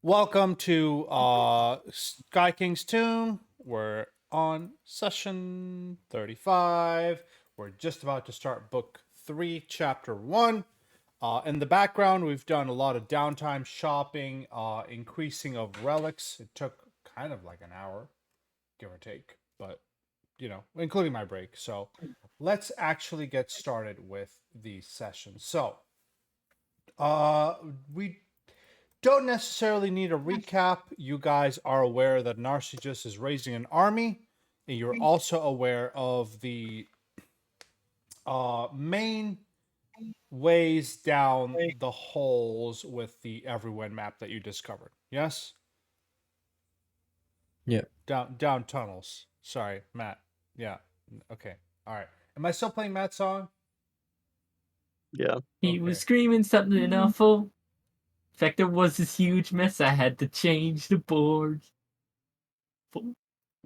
Welcome to Sky King's Tomb. We're on session 35. We're just about to start book 3, chapter 1. In the background, we've done a lot of downtime shopping, increasing of relics. It took kind of like an hour, give or take, but including my break. So let's actually get started with the session. So, we don't necessarily need a recap. You guys are aware that Narcissus is raising an army, and you're also aware of the main ways down the holes with the Everywhere map that you discovered. Yes? Yeah. Down tunnels. Sorry, Matt. Yeah. Okay. All right. Am I still playing Matt's song? Yeah. He was screaming something awful. In fact, there was this huge mess. I had to change the boards.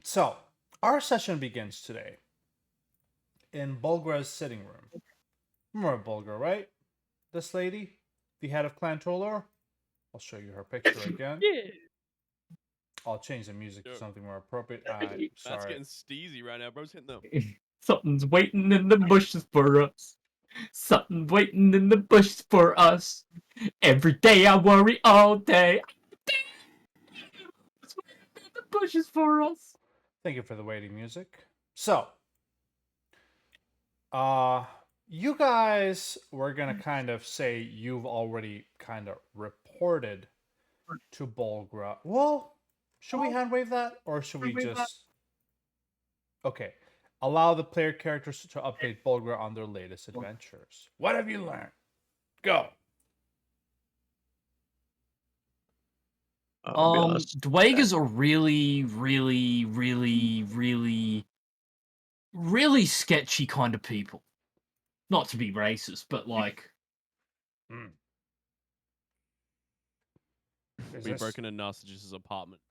So, our session begins today in Bulgra's sitting room. Remember Bulgar, right? This lady, the head of Clan Tolor. I'll show you her picture again. Yeah. I'll change the music to something more appropriate. That's Sorry. getting steezy right now, bro's hitting them. Something's waiting in the bushes for us. Something waiting in the bushes for us. Every day I worry all day. It's waiting in the bushes for us. Thank you for the waiting music. So, you guys were gonna kind of say you've already kind of reported to Bulgra. Well, should we hand wave that, or should we just? Okay, allow the player characters to update Bulgra on their latest adventures. What have you learned? Go. Dwayga's a really sketchy kind of people. Not to be racist, but like. We broke into Narcissus' apartment.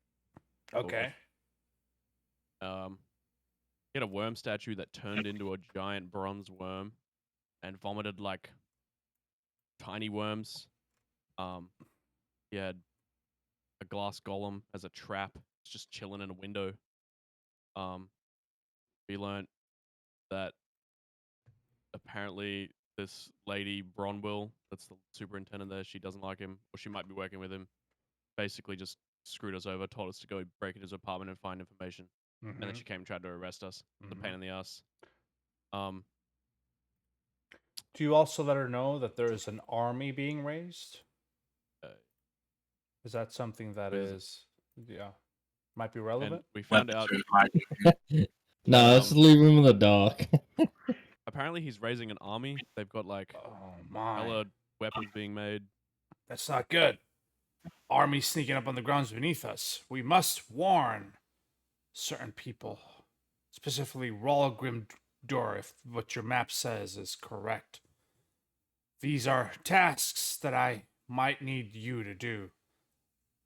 Okay. He had a worm statue that turned into a giant bronze worm and vomited like tiny worms. He had a glass golem as a trap, just chilling in a window. We learned that apparently this lady Bronwell, that's the superintendent there, she doesn't like him, or she might be working with him. Basically, just screwed us over, told us to go break into his apartment and find information, and then she came and tried to arrest us. The pain in the ass. Do you also let her know that there is an army being raised? Is that something that might be relevant? And we found out. No, let's leave him in the dark. Apparently, he's raising an army. They've got like hella weapons being made. That's not good. Army sneaking up on the grounds beneath us. We must warn certain people, specifically Rolgrimmdur, if what your map says is correct. These are tasks that I might need you to do.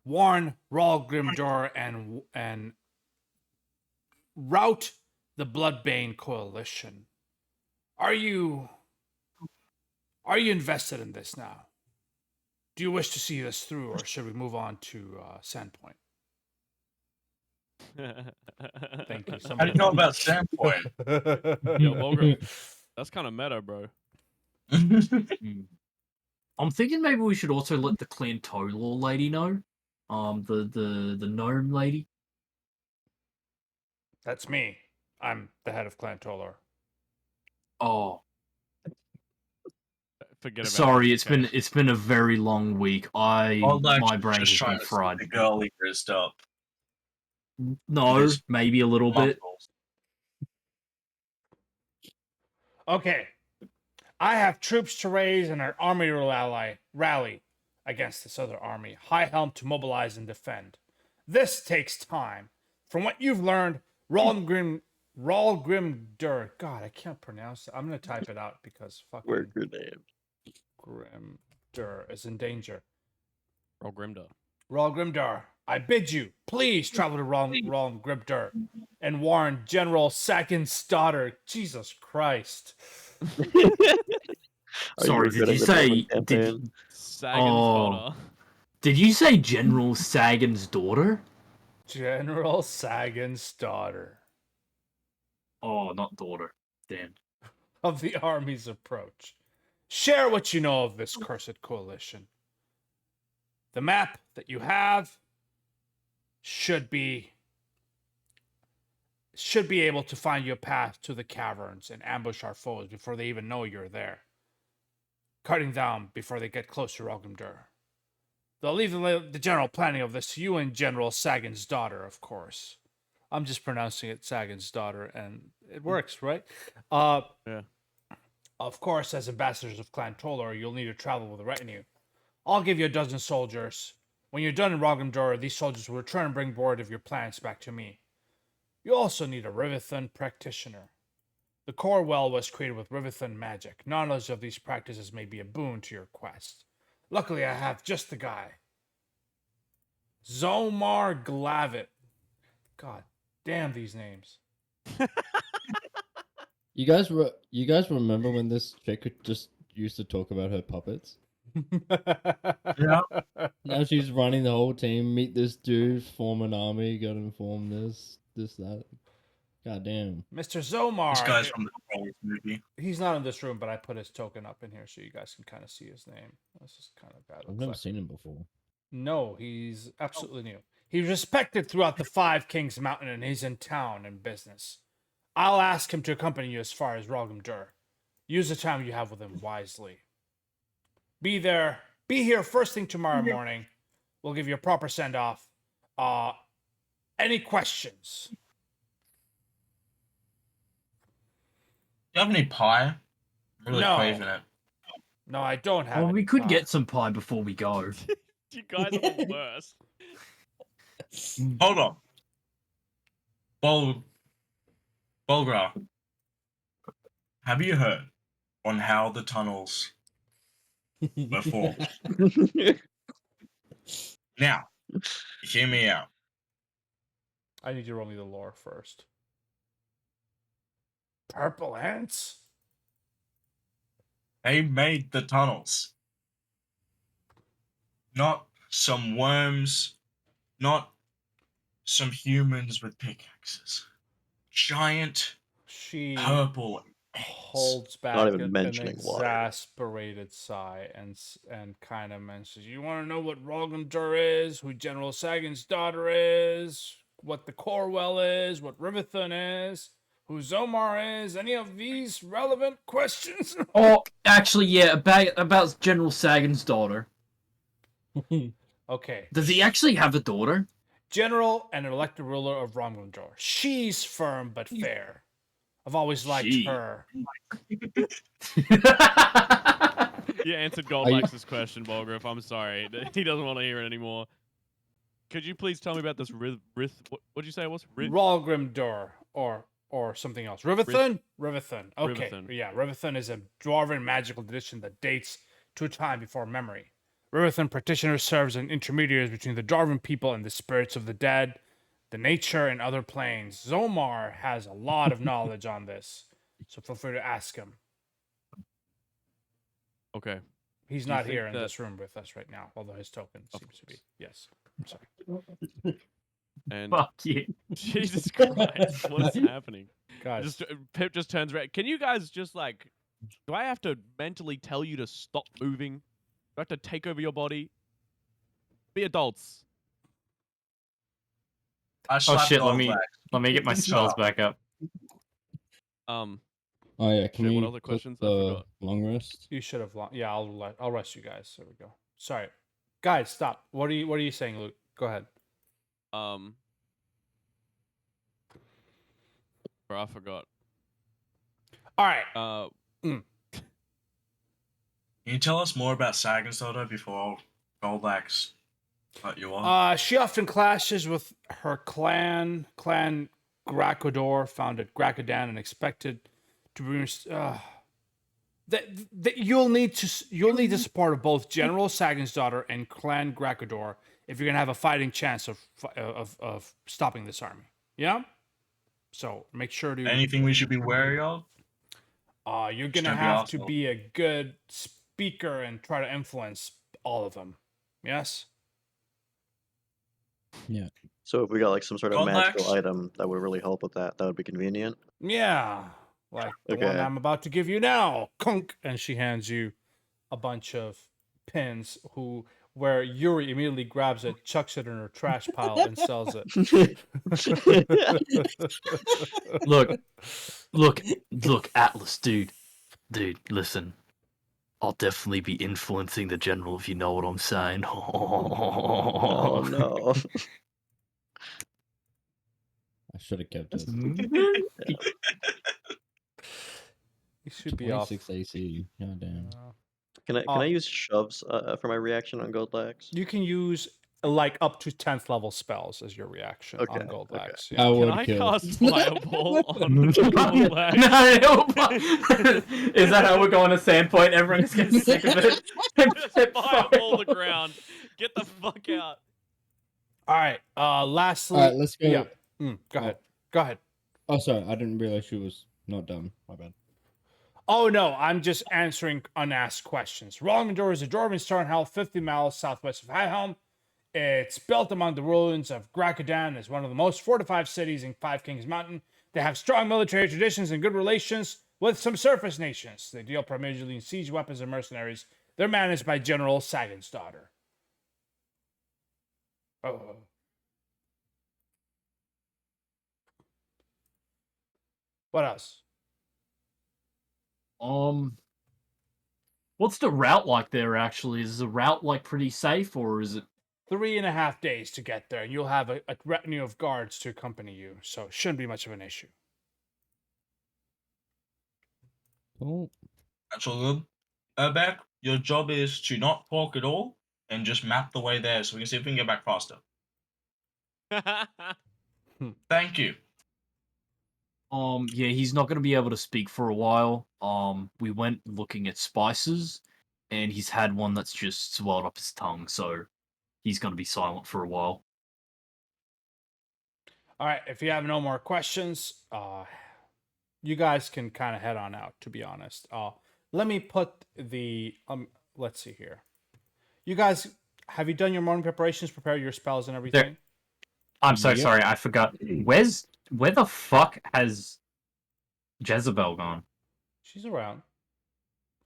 Warn Rolgrimmdur and rout the Bloodbane coalition. Are you invested in this now? Do you wish to see this through, or should we move on to Sandpoint? Thank you. How do you know about Sandpoint? Yo, Volga, that's kind of meta, bro. I'm thinking maybe we should also let the Clan Tolor lady know. The gnome lady. That's me. I'm the head of Clan Tolor. Oh, Forget about sorry. it. It's been a very long week. My brain has been fried. The girl he dressed up. No, Just maybe a little bit. Okay. I have troops to raise and an army to rally against this other army. High Helm to mobilize and defend. This takes time. From what you've learned, Rolgrimmdur. God, I can't pronounce it. I'm gonna type it out because fucking Word your name. Grimdur is in danger. Rolgrimmdur. I bid you, please travel to Rolgrimmdur and warn General Sagan's daughter. Jesus Christ. Sorry, did you say? Sagan's daughter. Did you say General Sagan's daughter? General Sagan's daughter. Oh, not daughter. Damn. Of the army's approach. Share what you know of this cursed coalition. The map that you have should be able to find you a path to the caverns and ambush our foes before they even know you're there. Cutting down before they get close to Rolgrimmdur. They'll leave the general planning of this to you and General Sagan's daughter, of course. I'm just pronouncing it Sagan's daughter, and it works, right? Yeah. Of course, as ambassadors of Clan Toller, you'll need to travel with a retinue. I'll give you a dozen soldiers. When you're done in Rolgrimmdur, these soldiers will return and bring word of your plans back to me. You also need a Rivethun practitioner. The core well was created with Rivethun magic. Knowledge of these practices may be a boon to your quest. Luckily, I have just the guy. Zomar Glavit. God damn these names. You guys remember when this chick just used to talk about her puppets? Yeah. Now she's running the whole team. Meet this dude, form an army, gotta inform this, that. God damn. Mr. Zomar. This guy's from the Trolls movie. He's not in this room, but I put his token up in here so you guys can kind of see his name. This is kind of bad. I've never seen him before. No, he's absolutely new. He's respected throughout the Five Kings Mountain, and he's in town and business. I'll ask him to accompany you as far as Rolgrimmdur. Use the time you have with him wisely. Be here first thing tomorrow morning. We'll give you a proper send-off. Any questions? Do you have any pie? I'm really No. craving it. No, I don't have Well, any we could pie. get some pie before we go. You guys are the worst. Hold on. Bulgra, have you heard on how the tunnels were formed? Now, hear me out. I need you to roll me the lore first. Purple ants? They made the tunnels. Not some worms, not some humans with pickaxes. Giant She purple ants. holds back Not even an mentioning water. exasperated sigh and kind of mentions, "You want to know what Rolgrimmdur is, who General Sagan's daughter is, what the Corwell is, what Rivethun is, who Zomar is, any of these relevant questions?" Oh, actually, yeah, about General Sagan's daughter. Okay. Does he actually have a daughter? General and an elected ruler of Rolgrimmdur. She's firm but fair. I've always liked She. her. You answered Are you- Goldlax's question, Bolgraf. I'm sorry. He doesn't want to hear it anymore. Could you please tell me about this what'd you say it was? Rolgrimmdur or something else. Rivethun? Rivethun. Okay. Rivethun. Yeah, Rivethun is a dwarven magical tradition that dates to a time before memory. Rivethun practitioner serves as an intermediary between the dwarven people and the spirits of the dead, the nature, and other planes. Zomar has a lot of knowledge on this, so feel free to ask him. Okay. He's Do you not think here in that- this room with us right now, although his token Of seems to be. course. Yes. I'm sorry. And Fuck you. Jesus Christ, what is happening? Guys, Pip just turns around. Can you guys just like? Do I have to mentally tell you to stop moving? Do I have to take over your body? Be adults. I Oh slapped shit, let me get my Shut spells up. back up. Um. Oh yeah, can Shit, we what other put questions? I the forgot. long rest? you should have. Yeah, I'll rest you guys. There we go. Sorry, guys, stop. What are you saying, Luke? Go ahead. Bro, I forgot. All right. Can you tell us more about Sagan's daughter before Goldlax cut you off? She often clashes with her clan Grakodor, found at Grakodan, and expected to bring. That you'll need the support of both General Sagan's daughter and Clan Grakodor if you're gonna have a fighting chance of stopping this army. Yeah. So make sure to. Anything we should be wary of? You're Just gonna don't be have to awful. be a good speaker and try to influence all of them. Yes. So if we got like some sort of magical Contacts? item that would really help with that, that would be convenient. Yeah, like the one Okay. I'm about to give you now. Kunk, and she hands you a bunch of pins. Where Yuri immediately grabs it, chucks it in her trash pile, and sells it. Look, Atlas, dude, listen. I'll definitely be influencing the general if you know what I'm saying. Oh no. I should have kept it. You should be off. 26 AC. God damn. Can I use shoves for my reaction on gold lax? You can use like up to 10th level spells as your reaction Okay, on gold okay. lax. I Can would I kill. cast Fireball on Is that how we're going to Sandpoint? Everyone just gets sick of it. Just fireball the ground. Get the fuck out. All right. Lastly, All right, let's go. Yeah. Go ahead. Go ahead. Oh, sorry. I didn't realize she was not done. My bad. Oh no, I'm just answering unasked questions. Rolgrimmdur is a dwarven stone held 50 miles southwest of Highhelm. It's built among the ruins of Grakadan. It's one of the most fortified cities in Five Kings Mountain. They have strong military traditions and good relations with some surface nations. They deal primarily in siege weapons and mercenaries. They're managed by General Sagan's daughter. Oh. What else? What's the route like there? Actually, is the route like pretty safe, or is it? 3.5 days to get there, and you'll have a retinue of guards to accompany you, so it shouldn't be much of an issue. Oh, That's all good. Beck, your job is to not talk at all and just map the way there so we can see if we can get back faster. Thank you. Yeah, he's not going to be able to speak for a while. We went looking at spices, and he's had one that's just swelled up his tongue, so he's going to be silent for a while. All right, if you have no more questions, you guys can kind of head on out, to be honest. Let me put the, let's see here. You guys, have you done your morning preparations, prepared your spells and everything? I'm so Yep. sorry, I forgot. Where the fuck has Jezebel gone? She's around.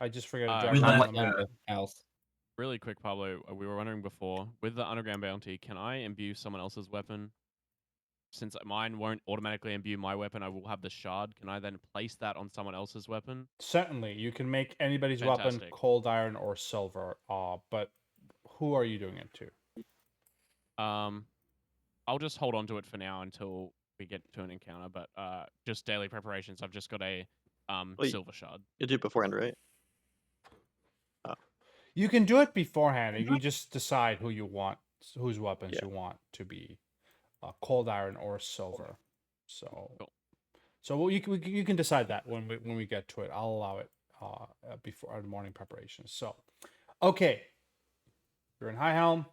I just forgot to Uh, drag we her let- on the map. house. Really quick, Pablo, we were wondering before, with the underground bounty, can I imbue someone else's weapon? Since mine won't automatically imbue my weapon, I will have the shard. Can I then place that on someone else's weapon? Certainly, you can make anybody's weapon Fantastic. cold iron or silver. But who are you doing it to? I'll just hold on to it for now until we get to an encounter. But just daily preparations. I've just got a silver shard. You do it beforehand, right? You can do it beforehand. You can just decide who you want, whose weapons Yeah. you want to be cold iron or silver. So, Cool. so you can decide that when we get to it. I'll allow it before our morning preparations. So, okay, you're in Highhelm,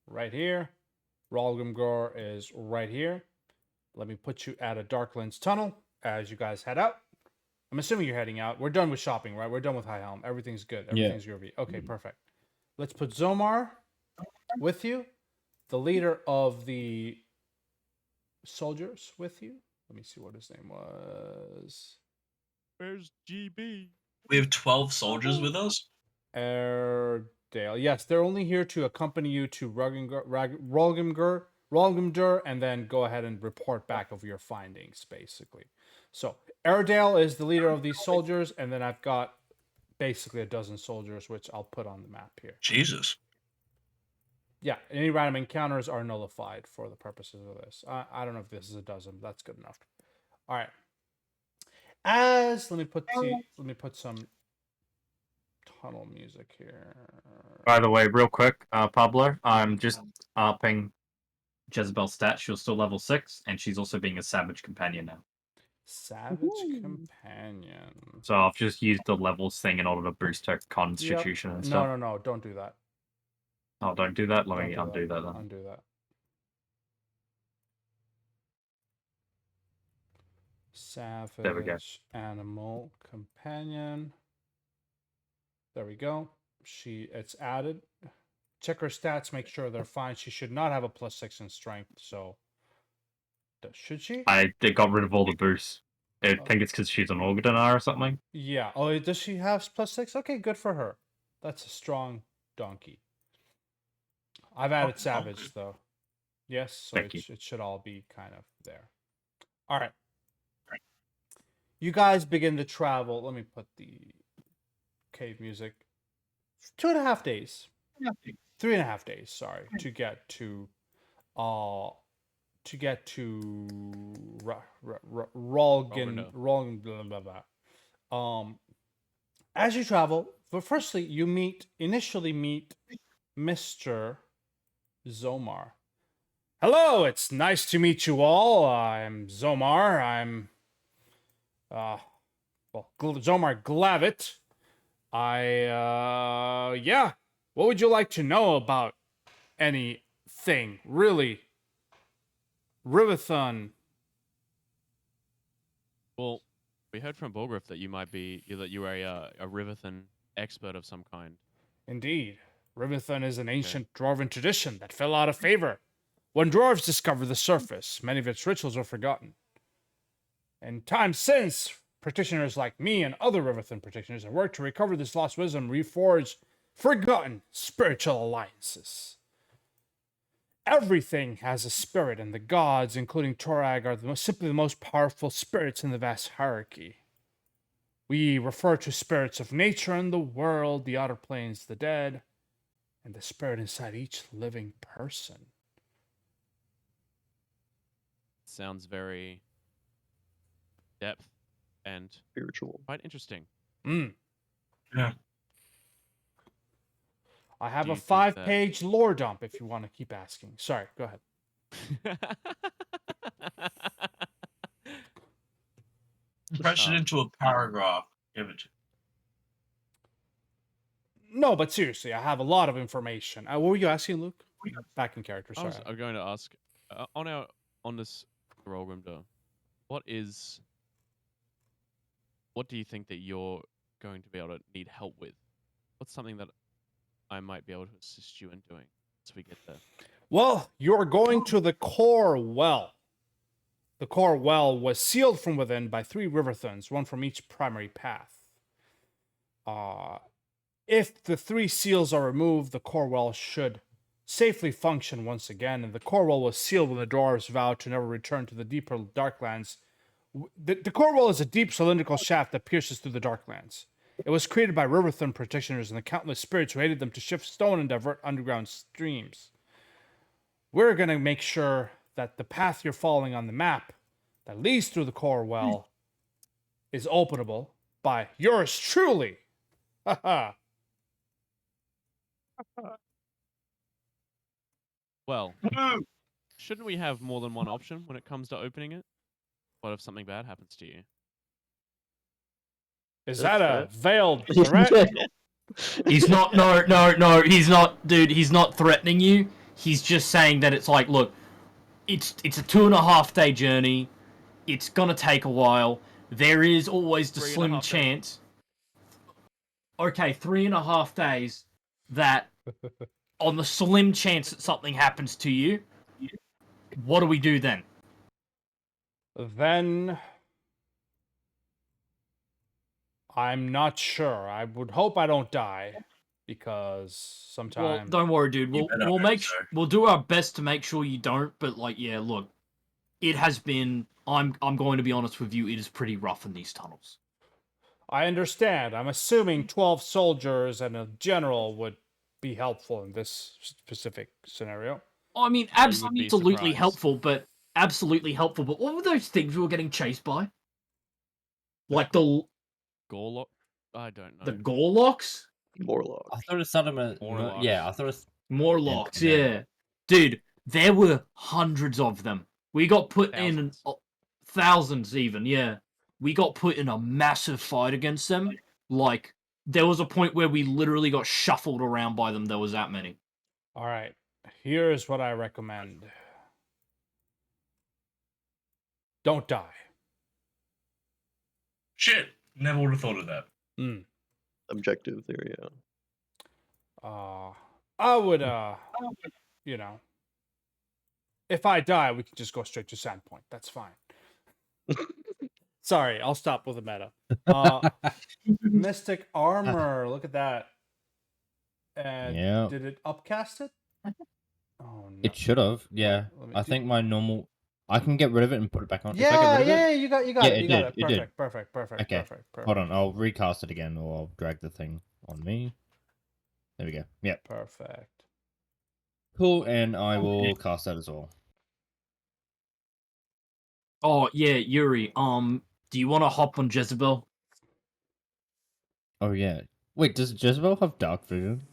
right here. Rolgrimmdur is right here. Let me put you at a Darklands tunnel as you guys head out. I'm assuming you're heading out. We're done with shopping, right? We're done with Highhelm. Everything's good. Everything's groovy. Okay, perfect. Let's put Zomar with you, the leader of the soldiers with you. Let me see what his name was. Where's GB? We have 12 soldiers with us. Airedale. Yes, they're only here to accompany you to Rolgrimmdur, and then go ahead and report back of your findings, basically. So Airedale is the leader of these soldiers, and then I've got basically a dozen soldiers, which I'll put on the map here. Jesus. Yeah, any random encounters are nullified for the purposes of this. I don't know if this is a dozen. That's good enough. All right. Let me put some tunnel music here. By the way, real quick, Pablo, I'm just upping Jezebel's stat. She's still level 6, and she's also being a savage companion now. Savage companion. So I've just used the levels thing in order to boost her constitution and stuff. No, don't do that. Oh, don't do that. Let Don't me do undo that then. Undo that. Savage animal companion. There we go. It's added. check her stats, make sure they're fine. She should not have a +6 in strength, so should she? They got rid of all the boosts. I Oh. think it's because she's an Orgrimmdur or something. Yeah. Oh, does she have +6? Okay, good for her. That's a strong donkey. I've added Oh, Savage good. though. Yes, so Thank you. it should all be kind of there. All right. You guys begin to travel. Let me put the cave music. 2.5 days. 3.5 days, sorry, to get to Rolgin, blah, blah, blah. As you travel, but firstly, you initially meet Mr. Zomar. Hello, it's nice to meet you all. I'm Zomar. I'm Zomar Glavit. Yeah. What would you like to know about anything, really? Rivathon. Well, we heard from Bulgriff that you were a Riverthon expert of some kind. Indeed. Rivathon is an ancient dwarven tradition that fell out of favor. When dwarves discovered the surface, many of its rituals were forgotten. In times since, practitioners like me and other Rivathon practitioners have worked to recover this lost wisdom, reforge forgotten spiritual alliances. Everything has a spirit, and the gods, including Torag, are simply the most powerful spirits in the vast hierarchy. We refer to spirits of nature and the world, the outer planes, the dead, and the spirit inside each living person. Sounds very depth and Spiritual. quite interesting. Yeah. I have Do a you think that- 5-page lore dump if you want to keep asking. Sorry, go ahead. Press it into a paragraph. Give it. No, but seriously, I have a lot of information. What were you asking, Luke? Back in character, I sorry. was going to ask on this Rolgrimmdur, what do you think that you're going to be able to need help with? What's something that I might be able to assist you in doing as we get there? Well, you're going to the core well. The core well was sealed from within by 3 riverthons, one from each primary path. If the 3 seals are removed, the core well should safely function once again, and the core well was sealed when the dwarves vowed to never return to the deeper Darklands. The core well is a deep cylindrical shaft that pierces through the Darklands. It was created by Riverthorn practitioners and the countless spirits who hated them to shift stone and divert underground streams. We're going to make sure that the path you're following on the map that leads through the core well is openable by yours truly. Haha. Well, shouldn't we have more than one option when it comes to opening it? What if something bad happens to you? Is That's that a right. veiled threat? He's not. No. He's not, dude. He's not threatening you. He's just saying that it's like, look, it's a 2.5 day journey. It's gonna take a while. There is always the 3.5 slim days. chance. Okay, 3.5 days. That on the slim chance that something happens to you. What do we do then? Then I'm not sure. I would hope I don't die because Well, sometimes don't worry, dude. You better We'll hope make so. we'll do our best to make sure you don't. But like, yeah, look, it has been. I'm going to be honest with you. It is pretty rough in these tunnels. I understand. I'm assuming 12 soldiers and a general would be helpful in this specific scenario. I mean, be absolutely surprised. helpful, but absolutely helpful. But what were those things we were getting chased by? Like the Gorlock? I don't know. the Gorlocks? Morlock. I thought it started Morlocks. yeah, I thought it's Morlocks, Yeah. yeah. Dude, there were hundreds of them. We got put in thousands even, yeah. We got put in a massive fight against them. Like, there was a point where we literally got shuffled around by them. There was that many. All right. Here's what I recommend. Don't die. Shit. Never would have thought of that. Mm. Objective there, yeah. I would, you know, if I die, we can just go straight to Sandpoint. That's fine. Sorry, I'll stop with the meta. Mystic armor. Look at that. And Yeah. did it upcast it? Oh no. It should have. Yeah. Let me I think my normal. I can get rid of it and put it back on. If I get Yeah, rid of yeah, it. you got Yeah, it. You got it. it did. Perfect, perfect, perfect, Okay. perfect. Hold on. I'll recast it again, or I'll drag the thing on me. There we go. Yep. Perfect. Cool. And I will cast that as well. Oh yeah, Yuri. Do you want to hop on Jezebel? Oh yeah. Wait, does Jezebel have dark vision?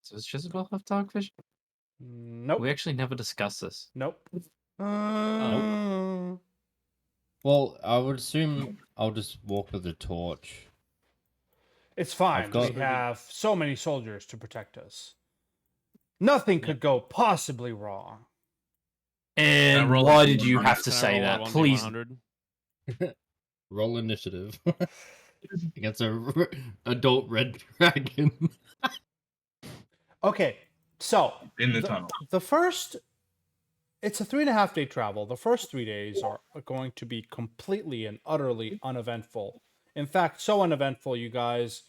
Does Jezebel have dark vision? Nope. We actually never discussed this. Nope. Well, I would assume I'll just walk with the torch. It's fine. got- We have so many soldiers to protect us. Nothing could go possibly wrong. And roll why a did you D100. have to Can I say roll a that? 1d100? Please. Roll initiative against a adult red dragon. Okay, so In the tunnel. the first, it's a 3.5 day travel. The first 3 days are going to be completely and utterly uneventful. In fact, so uneventful, you guys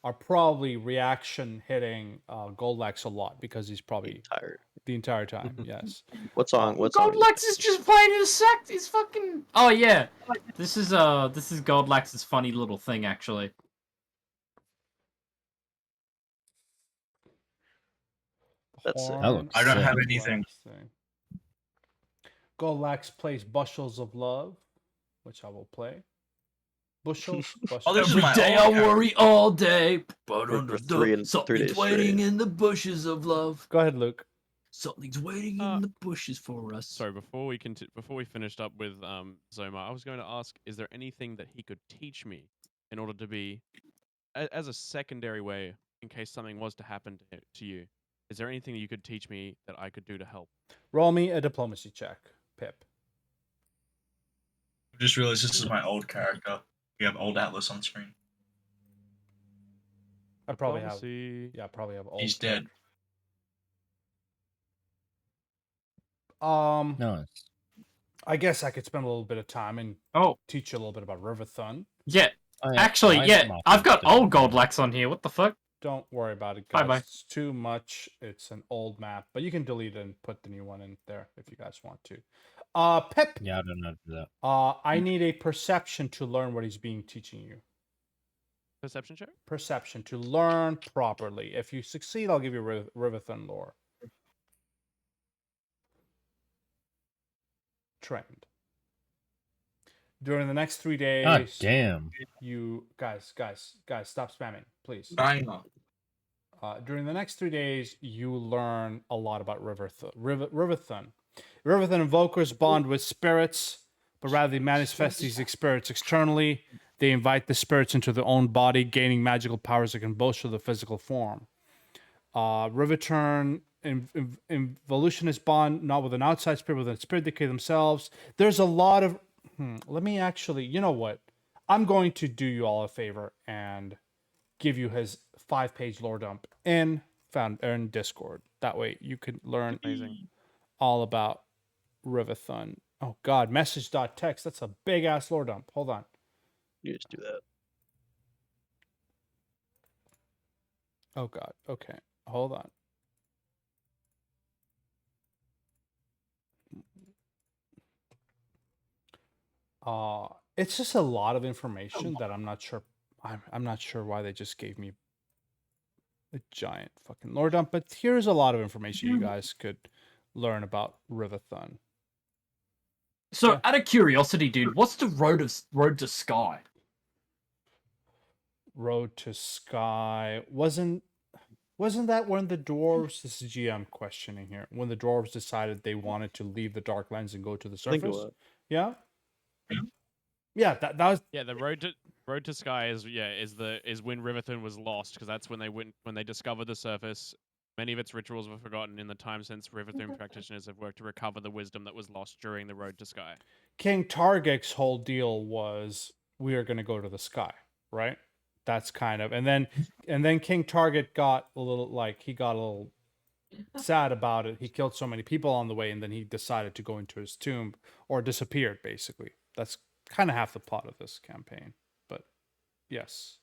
are probably reaction hitting Goldlax a lot because he's probably Tired. the entire time. Yes. What song? What song? Goldlax is just playing in a sect. He's fucking. Oh yeah, this is Goldlax's funny little thing actually. That's it. That looks I don't sick. have anything. Goldlax plays Bushels of Love, which I will play. Bushels? Oh, this is Every my day old I character. worry all day, but For 3 days something's straight. waiting in the bushes of love. Go ahead, Luke. Something's waiting Uh, in the bushes for us. Sorry, before we finished up with Zoma, I was going to ask: is there anything that he could teach me in order to be, as a secondary way, in case something was to happen to you? Is there anything that you could teach me that I could do to help? Roll me a diplomacy check, Pip. I just realized this is my old character. We have old Atlas on screen. I probably have. Diplomacy. Yeah, I probably have old. He's dead. Nice. I guess I could spend a little bit of time and Oh teach you a little bit about Riverthun. yeah, I- actually I yeah, marked I've got it down. old Goldlax on here. What the fuck? Don't worry about it, guys. Bye-bye. It's too much. It's an old map, but you can delete it and put the new one in there if you guys want to. Pip. Yeah, I don't know how to do that. I need a perception to learn what he's being teaching you. Perception check. Perception to learn properly. If you succeed, I'll give you Riverthun lore. Trained. During the next 3 days, God damn. you guys, stop spamming, please. Banger. During the next 3 days, you learn a lot about Riverthun. Riverthun invokers bond with spirits, but rather they manifest these spirits externally. They invite the spirits into their own body, gaining magical powers that can bolster the physical form. Riverthun evolutionists bond not with an outside spirit, but with a spirit decay themselves. There's a lot of. Let me actually. You know what? I'm going to do you all a favor and give you his 5-page lore dump in Discord. That way you can learn all about Riverthun. Oh God, message.txt. That's a big ass lore dump. Hold on. You just do that. Oh God. Okay. Hold on. It's just a lot of information that I'm not sure. I'm not sure why they just gave me a giant fucking lore dump. But here's a lot of information you guys could learn about Riverthun. So, Yeah. out of curiosity, dude, what's the road to Sky? Road to Sky wasn't that when the dwarves? This is GM questioning here. When the dwarves decided they wanted to leave the Darklands and go to the I think it surface. was. Yeah. Yeah, that was Yeah, the road to Sky is when Riverthun was lost, because that's when they discovered the surface. Many of its rituals were forgotten in the time since Riverthun practitioners have worked to recover the wisdom that was lost during the road to Sky. King Targic's whole deal was we are going to go to the sky, right? that's kind of, and then King Target got a little sad about it. He killed so many people on the way, and then he decided to go into his tomb or disappeared. Basically, that's kind of half the plot of this campaign. But yes,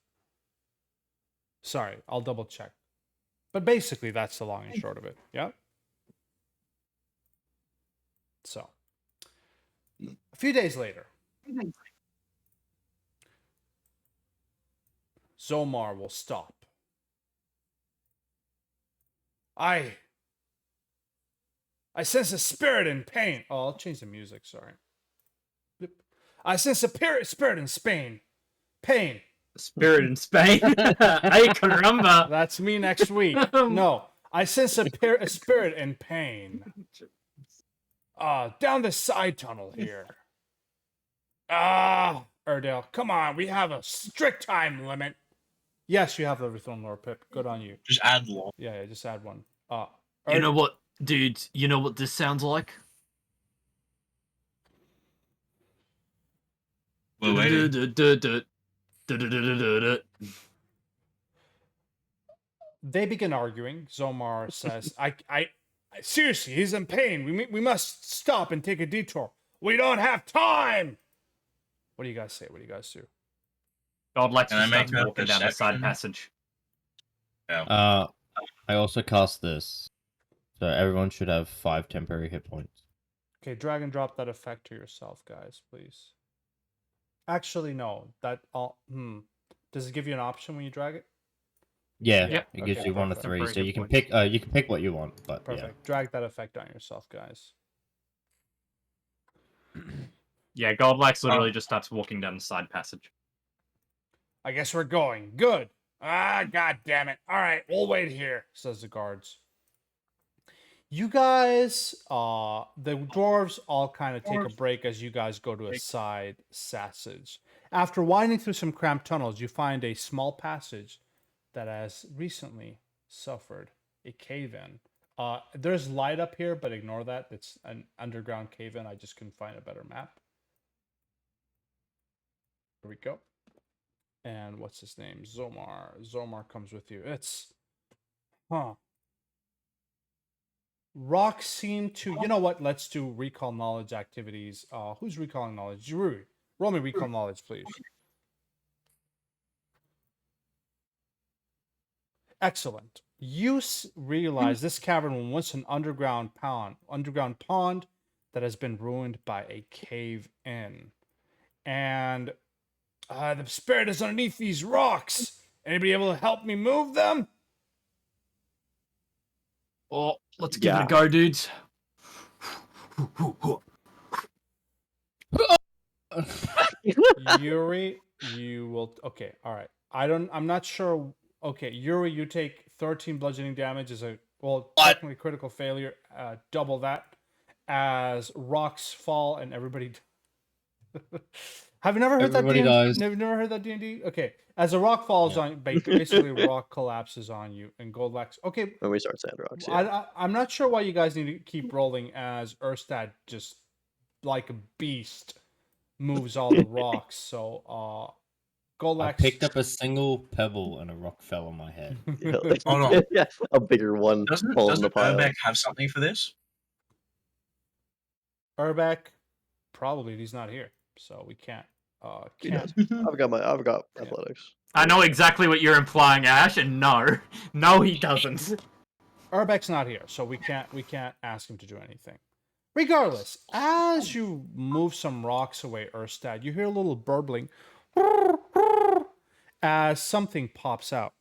sorry, I'll double check. But basically, that's the long and short of it. Yeah. So, a few days later, Zomar will stop. I sense a spirit in pain. Oh, I'll change the music. Sorry. I sense a spirit in Spain. Pain. Spirit in Spain. Hey, caramba. That's me next week. No, I sense a spirit in pain. Down the side tunnel here. Erdale, come on. We have a strict time limit. Yes, you have everything, Lord Pip. Good on you. Just add law. Yeah, just add one. You know what, dude? You know what this sounds like? We're waiting. They begin arguing. Zomar says, I seriously, he's in pain. We must stop and take a detour. We don't have time. What do you guys say? What do you guys do? God likes Can I to make start a walking down the side perception? passage. Yeah. I also cast this, so everyone should have 5 temporary hit points. Okay, drag and drop that effect to yourself, guys, please. Actually, no. Does it give you an option when you drag it? Yeah, Yep. it gives Okay, you 1 of perfect. 3, so Temporary you hit can points. pick. You can pick what you want, but Perfect. Drag that effect on yourself, guys. Yeah, Godlax literally just starts walking down the side passage. I guess we're going. Good. God damn it. All right, we'll wait here, says the guards. You guys, the dwarves all kind of take a break as you guys go to a side passage. After winding through some cramped tunnels, you find a small passage that has recently suffered a cave-in. There's light up here, but ignore that. It's an underground cave-in. I just couldn't find a better map. Here we go. And what's his name? Zomar. Zomar comes with you. Rocks seem to... You know what? Let's do recall knowledge activities. Who's recalling knowledge? Juru. Roll me recall knowledge, please. Excellent. You realize this cavern was once an underground pond that has been ruined by a cave-in. And the spirit is underneath these rocks. Anybody able to help me move them? Oh, let's give it Yeah. a go, dudes. Yuri, you will... Okay, all right. I'm not sure... Okay, Yuri, you take 13 bludgeoning damage as a... Well, technically critical failure. Double that as rocks fall and everybody... Have you never heard Everybody that? dies. Never heard that D&D? Okay, as a rock falls on, basically a rock collapses on you, and Goldlax. Okay, When we start Sandrocks, yeah. I'm not sure why you guys need to keep rolling as Erstad just like a beast moves all the rocks. So, I Goldlax picked up a single pebble and a rock fell on my head. Hold on. Yeah, a bigger one Doesn't falls in the pile. Urbeck have something for this? Urbeck, probably he's not here, so we can't. He Can't. does. I've got Yeah. athletics. I know exactly what you're implying, Ash, and no, he doesn't. Urbeck's not here, so we can't ask him to do anything. Regardless, as you move some rocks away, Erstad, you hear a little burbling as something pops out.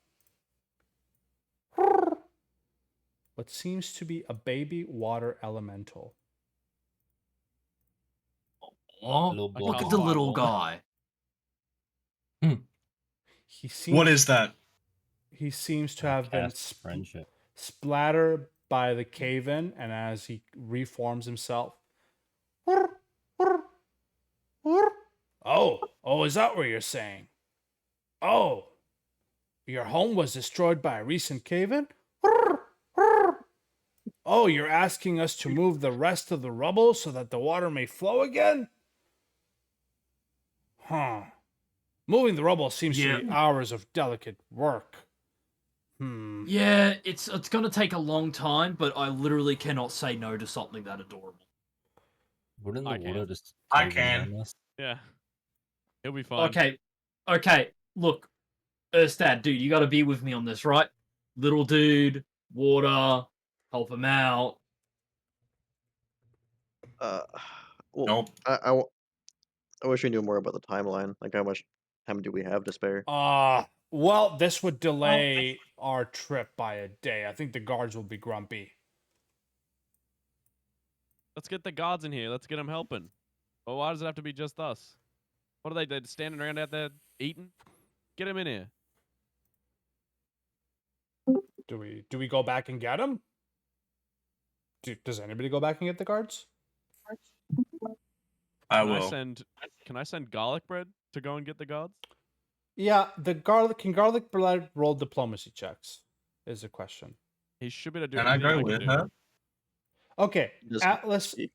What seems to be a baby water elemental. Oh, Little look blob. at the little guy. He seems, What is that? He seems to have been Cast friendship. splattered by the cave-in, and as he reforms himself. Oh, is that what you're saying? Oh, your home was destroyed by a recent cave-in? Oh, you're asking us to move the rest of the rubble so that the water may flow again? Huh. Moving the rubble seems to Yeah. be hours of delicate work. Yeah, it's gonna take a long time, but I literally cannot say no to something that adorable. Wouldn't the I water can. just I cave in can. on us? Yeah. He'll be fine. Okay. Look, Erstad, dude, you gotta be with me on this, right? Little dude, water, help him out. Well, Nope. I wish we knew more about the timeline. Like, how much time do we have to spare? Well, this would delay our trip by a day. I think the guards will be grumpy. Let's get the guards in here. Let's get them helping. Well, why does it have to be just us? What are they standing around out there eating? Get them in here. Do we go back and get them? Does anybody go back and get the guards? I Can will. Can I send garlic bread to go and get the guards? Yeah, the garlic bread roll diplomacy checks is a question. He should be able to do Can I anything go can with do. her? Okay, Does he Atlas. speak?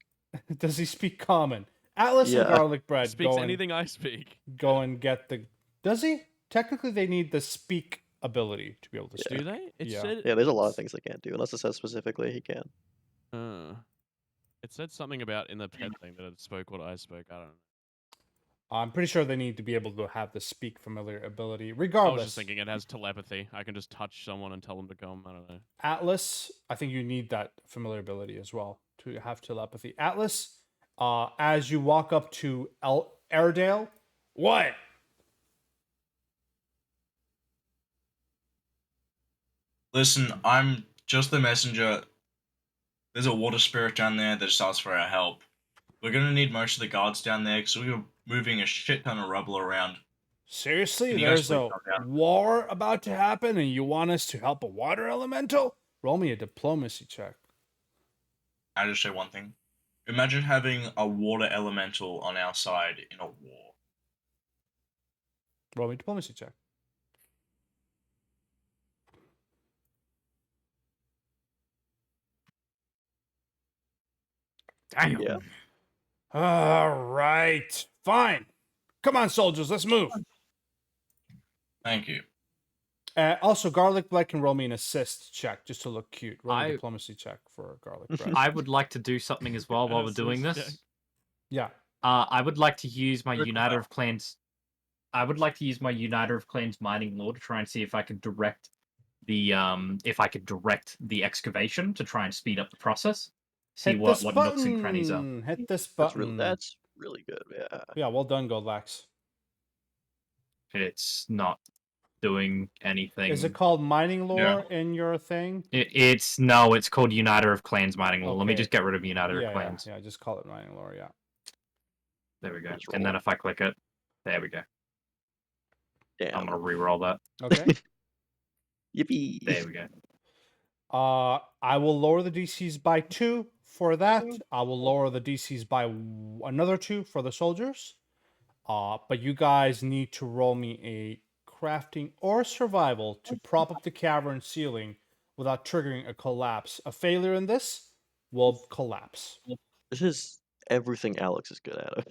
Does he speak common? Atlas and Yeah. garlic bread Speaks go anything I speak. and get the. Does he? Technically, they need the speak ability to be able to speak. Do they? It Yeah. said. Yeah, there's a lot of things they can't do unless it says specifically he can. It said something about in the pet thing that it spoke what I spoke. I don't know. I'm pretty sure they need to be able to have the speak familiar ability. I was Regardless, just thinking it has telepathy. I can just touch someone and tell them to come. I don't know. Atlas, I think you need that familiar ability as well to have telepathy. Atlas, as you walk up to Airedale, what? Listen, I'm just the messenger. There's a water spirit down there that just asked for our help. We're gonna need most of the guards down there because we were moving a shit ton of rubble around. Seriously, Can you guys there's a please calm down? war about to happen and you want us to help a water elemental? Roll me a diplomacy check. I'll just say one thing. Imagine having a water elemental on our side in a war. Roll me a diplomacy check. Damn. Yeah. All right, fine. Come on, soldiers, let's move. Thank you. Also, garlic bread can roll me an assist check just to look cute. Roll me a I- diplomacy check for garlic bread. I would like to do something as well while we're doing Assist this. check. Yeah. I would like to use my Good Uniter call. of Clans. I would like to use my Uniter of Clans mining law to try and see if I could direct the excavation to try and speed up the process. See Hit what this nooks and crannies are. button. Hit this That's button. really good. Yeah. Yeah, well done, Goldlax. It's not doing anything. Is it called mining lore Yeah. in your thing? It's called Uniter of Clans mining law. Let me Okay. just get rid of Uniter Yeah, of Clans. yeah, just call it mining lore, yeah. There we go. Just And then roll. if I click it, there we go. I'm Damn. gonna re-roll that. Okay. Yippee. There we go. I will lower the DCs by 2 for that. I will lower the DCs by another 2 for the soldiers. But you guys need to roll me a crafting or survival to prop up the cavern ceiling without triggering a collapse. A failure in this will collapse. This is everything Alex is good at.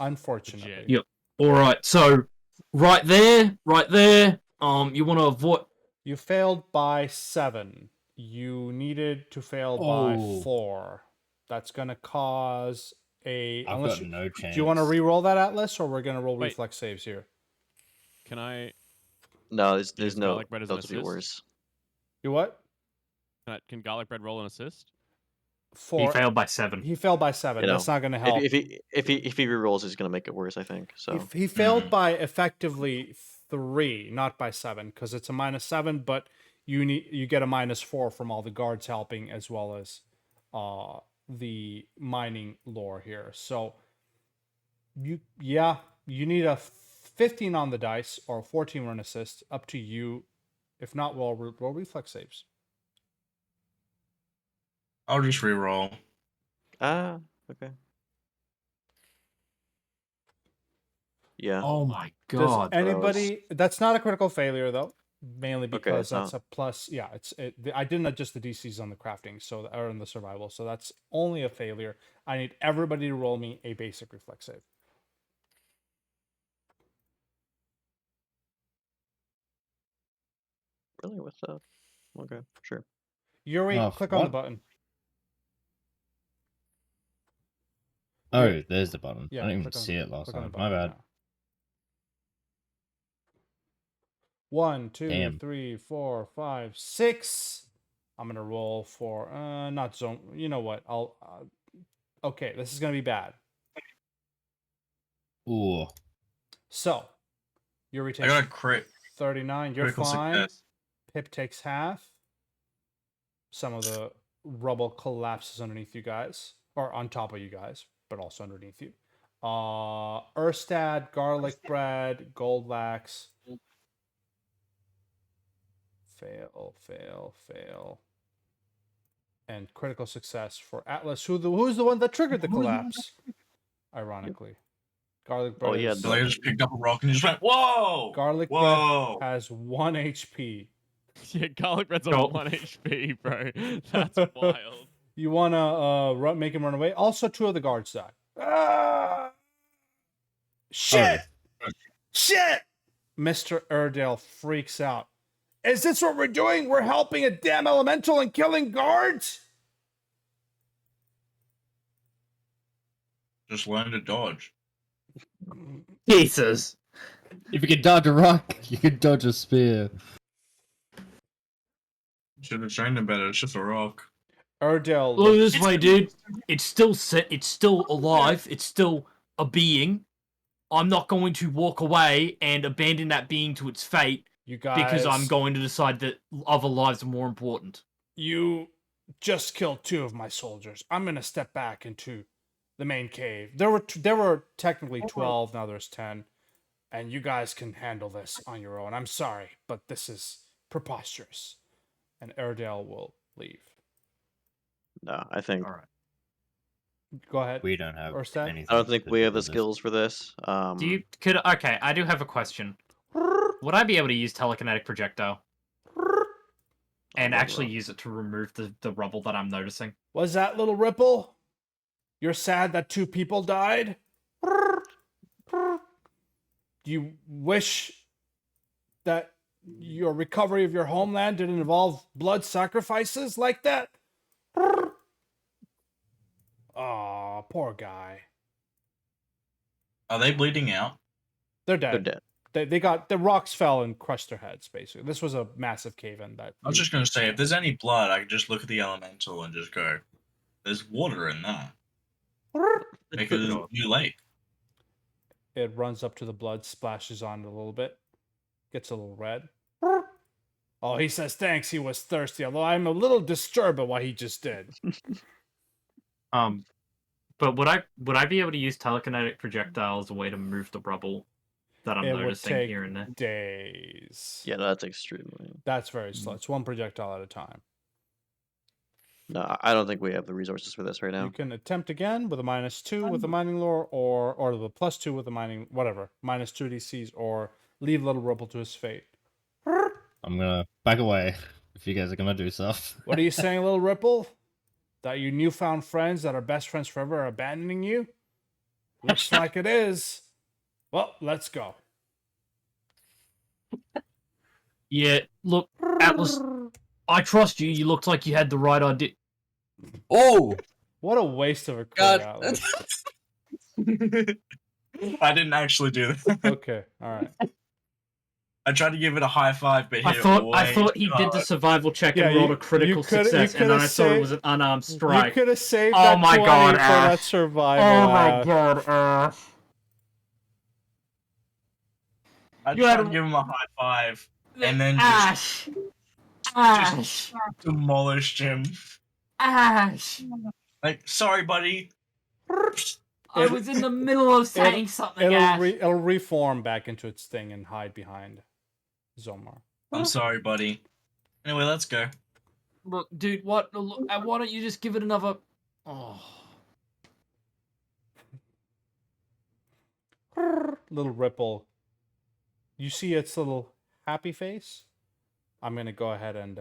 Unfortunately. Yep. All right. So right there. You want to avoid. You failed by 7. You needed to fail Oh. by 4. That's gonna cause a. I've Unless got you, no chance. do you want to re-roll that, Atlas, or we're gonna roll Wait. reflex saves here? Can I? No, there's Use no. garlic bread as an Those would be assist? worse. You what? Can garlic bread roll an assist? He 4. failed by 7. He failed by 7. You know, That's not gonna help. If he rerolls, he's gonna make it worse. I think so. He failed Mhm. by effectively 3, not by 7, because it's a -7. But you get a -4 from all the guards helping, as well as the mining lore here. So you need a 15 on the dice or a 14 run assist. Up to you. If not, roll reflex saves. I'll just re-roll. Okay. Yeah. Oh my Does god. anybody? That's not a critical failure though. Mainly because it's that's not. a plus. Yeah, I didn't adjust the DCs on the crafting, so or in the survival, so that's only a failure. I need everybody to roll me a basic reflex save. really? What's that? Okay, sure. Yuri, Oh, click on the what? button. Oh, there's the button. Yeah, I didn't even click on- see it last click on the time. My button bad. now. 1, 2, Damn. 3, 4, 5, 6. I'm gonna roll for not zone. You know what? I'll. Okay, this is gonna be bad. Ooh. So, Yuri I takes got a 39. You're critical fine. success. Pip takes half. Some of the rubble collapses underneath you guys, or on top of you guys, but also underneath you. Erstad, garlic bread, gold wax. Fail, fail, fail. And critical success for Atlas, who's the one that triggered the collapse, ironically. Garlic bread Oh, yeah, is... So I just picked up a rock and just went, whoa! Garlic Whoa! bread has 1 HP. Yeah, garlic bread's on Go. 1 HP, bro. That's wild. You wanna make him run away? Also, 2 of the guards die. Ah! Shit! Shit! Mr. Erdale freaks out. Is this what we're doing? We're helping a damn elemental and killing guards? Just learn to dodge. Jesus. If you can dodge a rock, you can dodge a spear. Should have trained him better. It's just a rock. Erdale Look looks... this way, dude. It's still it's still alive. It's still a being. I'm not going to walk away and abandon that being to its fate You guys... because I'm going to decide that other lives are more important. You just killed 2 of my soldiers. I'm gonna step back into the main cave. There were technically 12. Now there's 10, and you guys can handle this on your own. I'm sorry, but this is preposterous. And Erdale will leave. No, I think All right. Go ahead. We don't have Erstad? anything. I don't think to we do have the with this. skills for this. Do you okay? I do have a question. Would I be able to use telekinetic projectile and actually use it to remove the rubble that I'm noticing? Was that little Ripple? You're sad that 2 people died? Do you wish that your recovery of your homeland didn't involve blood sacrifices like that? Aw, poor guy. Are they bleeding out? They're They're dead. dead. They got... the rocks fell and crushed their heads, basically. This was a massive cave-in that... I was just gonna say, if there's any blood, I could just look at the elemental and just go, there's water in that. Make it a new lake. It runs up to the blood, splashes on it a little bit, gets a little red. Oh, he says thanks, he was thirsty, although I'm a little disturbed by what he just did. But would I be able to use telekinetic projectile as a way to move the rubble that I'm It would noticing take here and there? days. Yeah, no, that's extremely. That's very slow. It's 1 projectile at a time. No, I don't think we have the resources for this right now. You can attempt again with a -2 with the mining lore, or the +2 with the mining, whatever. -2 DCs, or leave little Ripple to his fate. I'm gonna back away if you guys are gonna do stuff. What are you saying, little Ripple? That your newfound friends that are best friends forever are abandoning you? Looks like it is. Well, let's go. Yeah, look, Atlas, I trust you. You looked like you had the right idea. Oh What a waste of a crit, God! Atlas. I didn't actually do that. Okay, all right. I tried to give it a high five, but I hit thought it he way did the hard. survival check Yeah, and rolled you- a critical you coulda- you success, and coulda then I thought it saved- was an unarmed You strike. could have saved Oh that my 20 God, for that Ash. survival. Oh my Ash. god, I You tried had- to give him a high five and then Ash, Ash, demolished him. Ash. Like, sorry, buddy. I was in the middle of saying something, Ash. It'll reform back into its thing and hide behind Zomar. I'm sorry, buddy. Anyway, let's go. Look, dude, why don't you just give it another? Oh, Little Ripple. You see its little happy face? I'm gonna go ahead and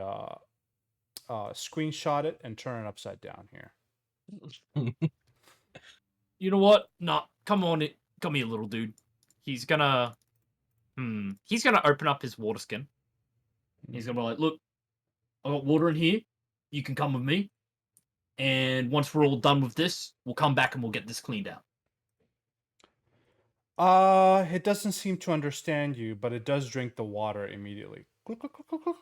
screenshot it and turn it upside down here. you know what? Nah, come here, little dude. He's gonna open up his water skin. He's gonna be like, look, I got water in here. You can come with me. And once we're all done with this, we'll come back and we'll get this cleaned out. It doesn't seem to understand you, but it does drink the water immediately. Cluck, cluck, cluck, cluck, cluck.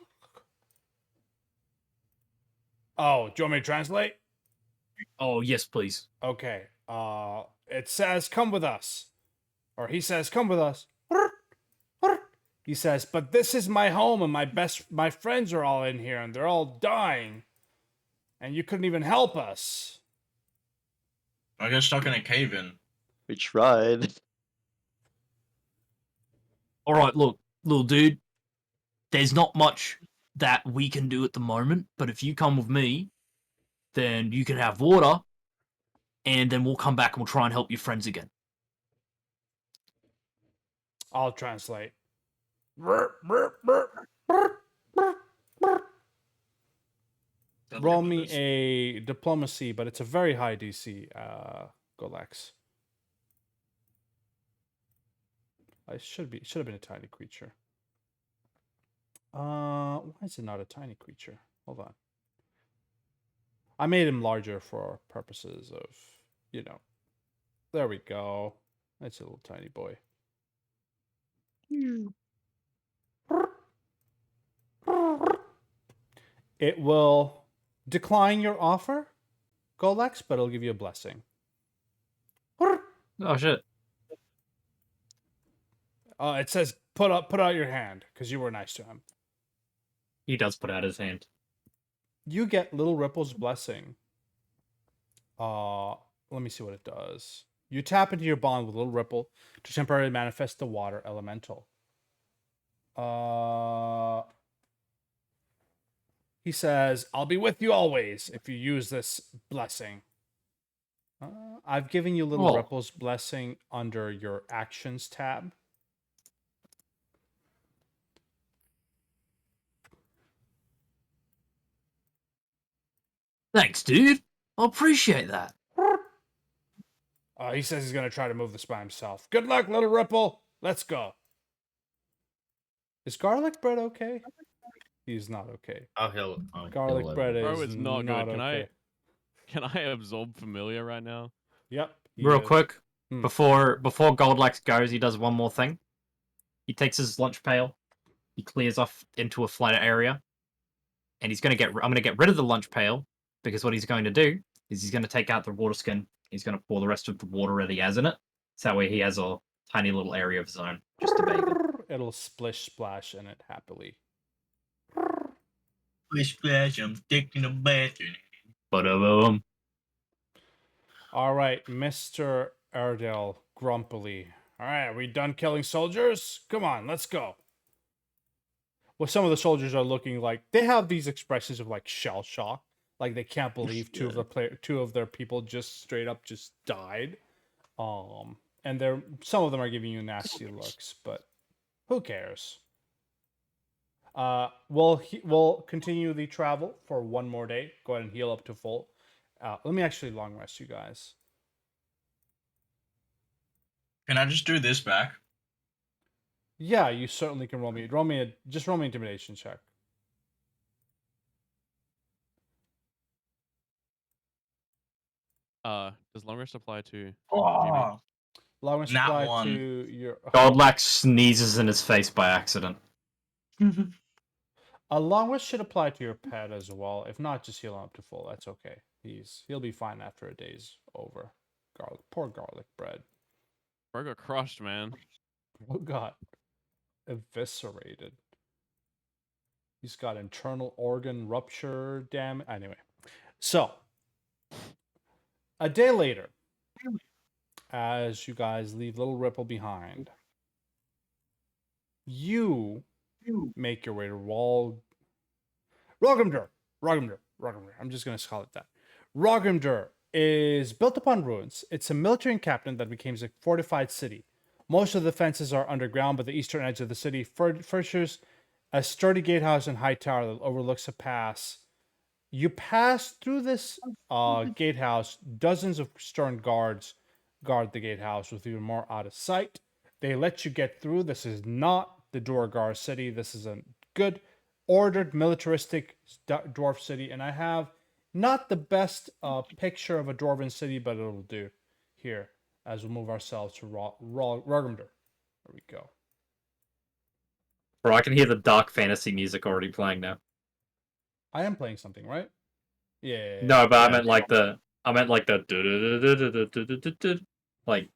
Oh, do you want me to translate? Oh, yes, please. Okay. It says, "Come with us," or he says, "Come with us." He says, "But this is my home, and my friends are all in here, and they're all dying, and you couldn't even help us." I got stuck in a cave in. We tried. All right, look, little dude, there's not much that we can do at the moment, but if you come with me, then you can have water, and then we'll come back and we'll try and help your friends again. I'll translate. Roll me a diplomacy, but it's a very high DC, Golex. It should have been a tiny creature. Why is it not a tiny creature? Hold on. I made him larger for purposes of, you know. There we go. That's a little tiny boy. It will decline your offer, Golex, but it'll give you a blessing. Oh, shit. It says put out your hand because you were nice to him. He does put out his hand. You get Little Ripple's blessing. Let me see what it does. You tap into your bond with Little Ripple to temporarily manifest the water elemental. He says, "I'll be with you always if you use this blessing." I've given you Little Oh. Ripple's blessing under your actions tab. Thanks, dude. I appreciate that. He says he's going to try to move this by himself. Good luck, Little Ripple. Let's go. Is garlic bread okay? He's not okay. I'll heal. Garlic bread is Bro, it's not good. okay. Can I absorb familiar right now? Yep. he Real is. quick, Hmm. before Goldlax goes, he does one more thing. He takes his lunch pail, he clears off into a flatter area, and I'm gonna get rid of the lunch pail because what he's going to do is he's going to take out the water skin. He's going to pour the rest of the water that he has in it. So that way he has a tiny little area of his own just to bathe in. It'll splish splash in it happily. Splish splash, I'm stuck in the bathroom. But All right, Mr. Erdel grumpily. All right, are we done killing soldiers? Come on, let's go. Well, some of the soldiers are looking like they have these expressions of like shell shock, like they can't believe two of their people just straight up just died. And some of them are giving you nasty looks, but who cares? We'll continue the travel for one more day. Go ahead and heal up to full. Let me actually long rest you guys. Can I just do this back? Yeah, you certainly can roll me an intimidation check. Does long rest apply to? Oh, Long rest Nat apply one. to your Goldlax sneezes in his face by accident. a long rest should apply to your pet as well. If not, just heal him up to full. That's okay. He'll be fine after a day's over. Poor garlic bread. Bro got crushed, man. Who got eviscerated? He's got internal organ rupture damage. Anyway, so a day later, as you guys leave Little Ripple behind, you make your way to Rolgrimmdur. I'm just going to call it that. Rolgrimmdur is built upon ruins. It's a military encampment that became a fortified city. Most of the fences are underground, but the eastern edge of the city features a sturdy gatehouse and high tower that overlooks a pass. You pass through this gatehouse. Dozens of stern guards guard the gatehouse with even more out of sight. They let you get through. This is not the Durgar city. This is a good ordered, militaristic dwarf city, and I have not the best picture of a dwarven city, but it'll do here as we move ourselves to Rolgrimmdur. There we go. Bro, I can hear the dark fantasy music already playing now. I am playing something, right? Yeah. No, but I Yeah. meant like the like,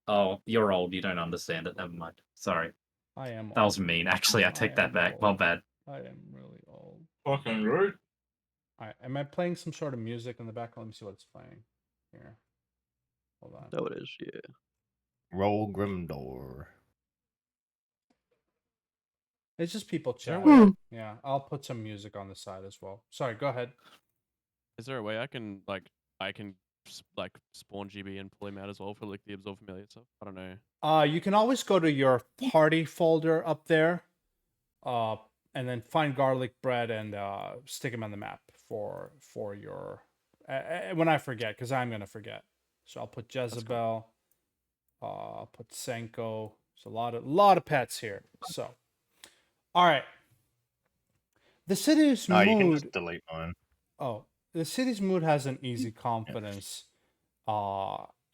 oh, you're old, you don't understand it. Never mind. Sorry. I am That was old. mean. Actually, I take that am back. old. My bad. I am really old. Fucking rude. Alright, am I playing some sort of music in the background? Let me see what it's playing. Here. Hold on. No, it is. Yeah. Rolgrimmdur. It's just people there a chatting. Yeah, I'll put some music on the side as well. Sorry, go ahead. Is there a way I can spawn GB and pull him out as well for like the Absorb Familiar stuff? I don't know. You can always go to your party folder up there, and then find garlic bread and stick him on the map for your. When I forget, because I'm gonna forget, so I'll put Jezebel. I'll put Senko. There's a lot of pets here. So, all right. The city's No, you can mood. just delete mine. Oh, the city's mood has an easy confidence.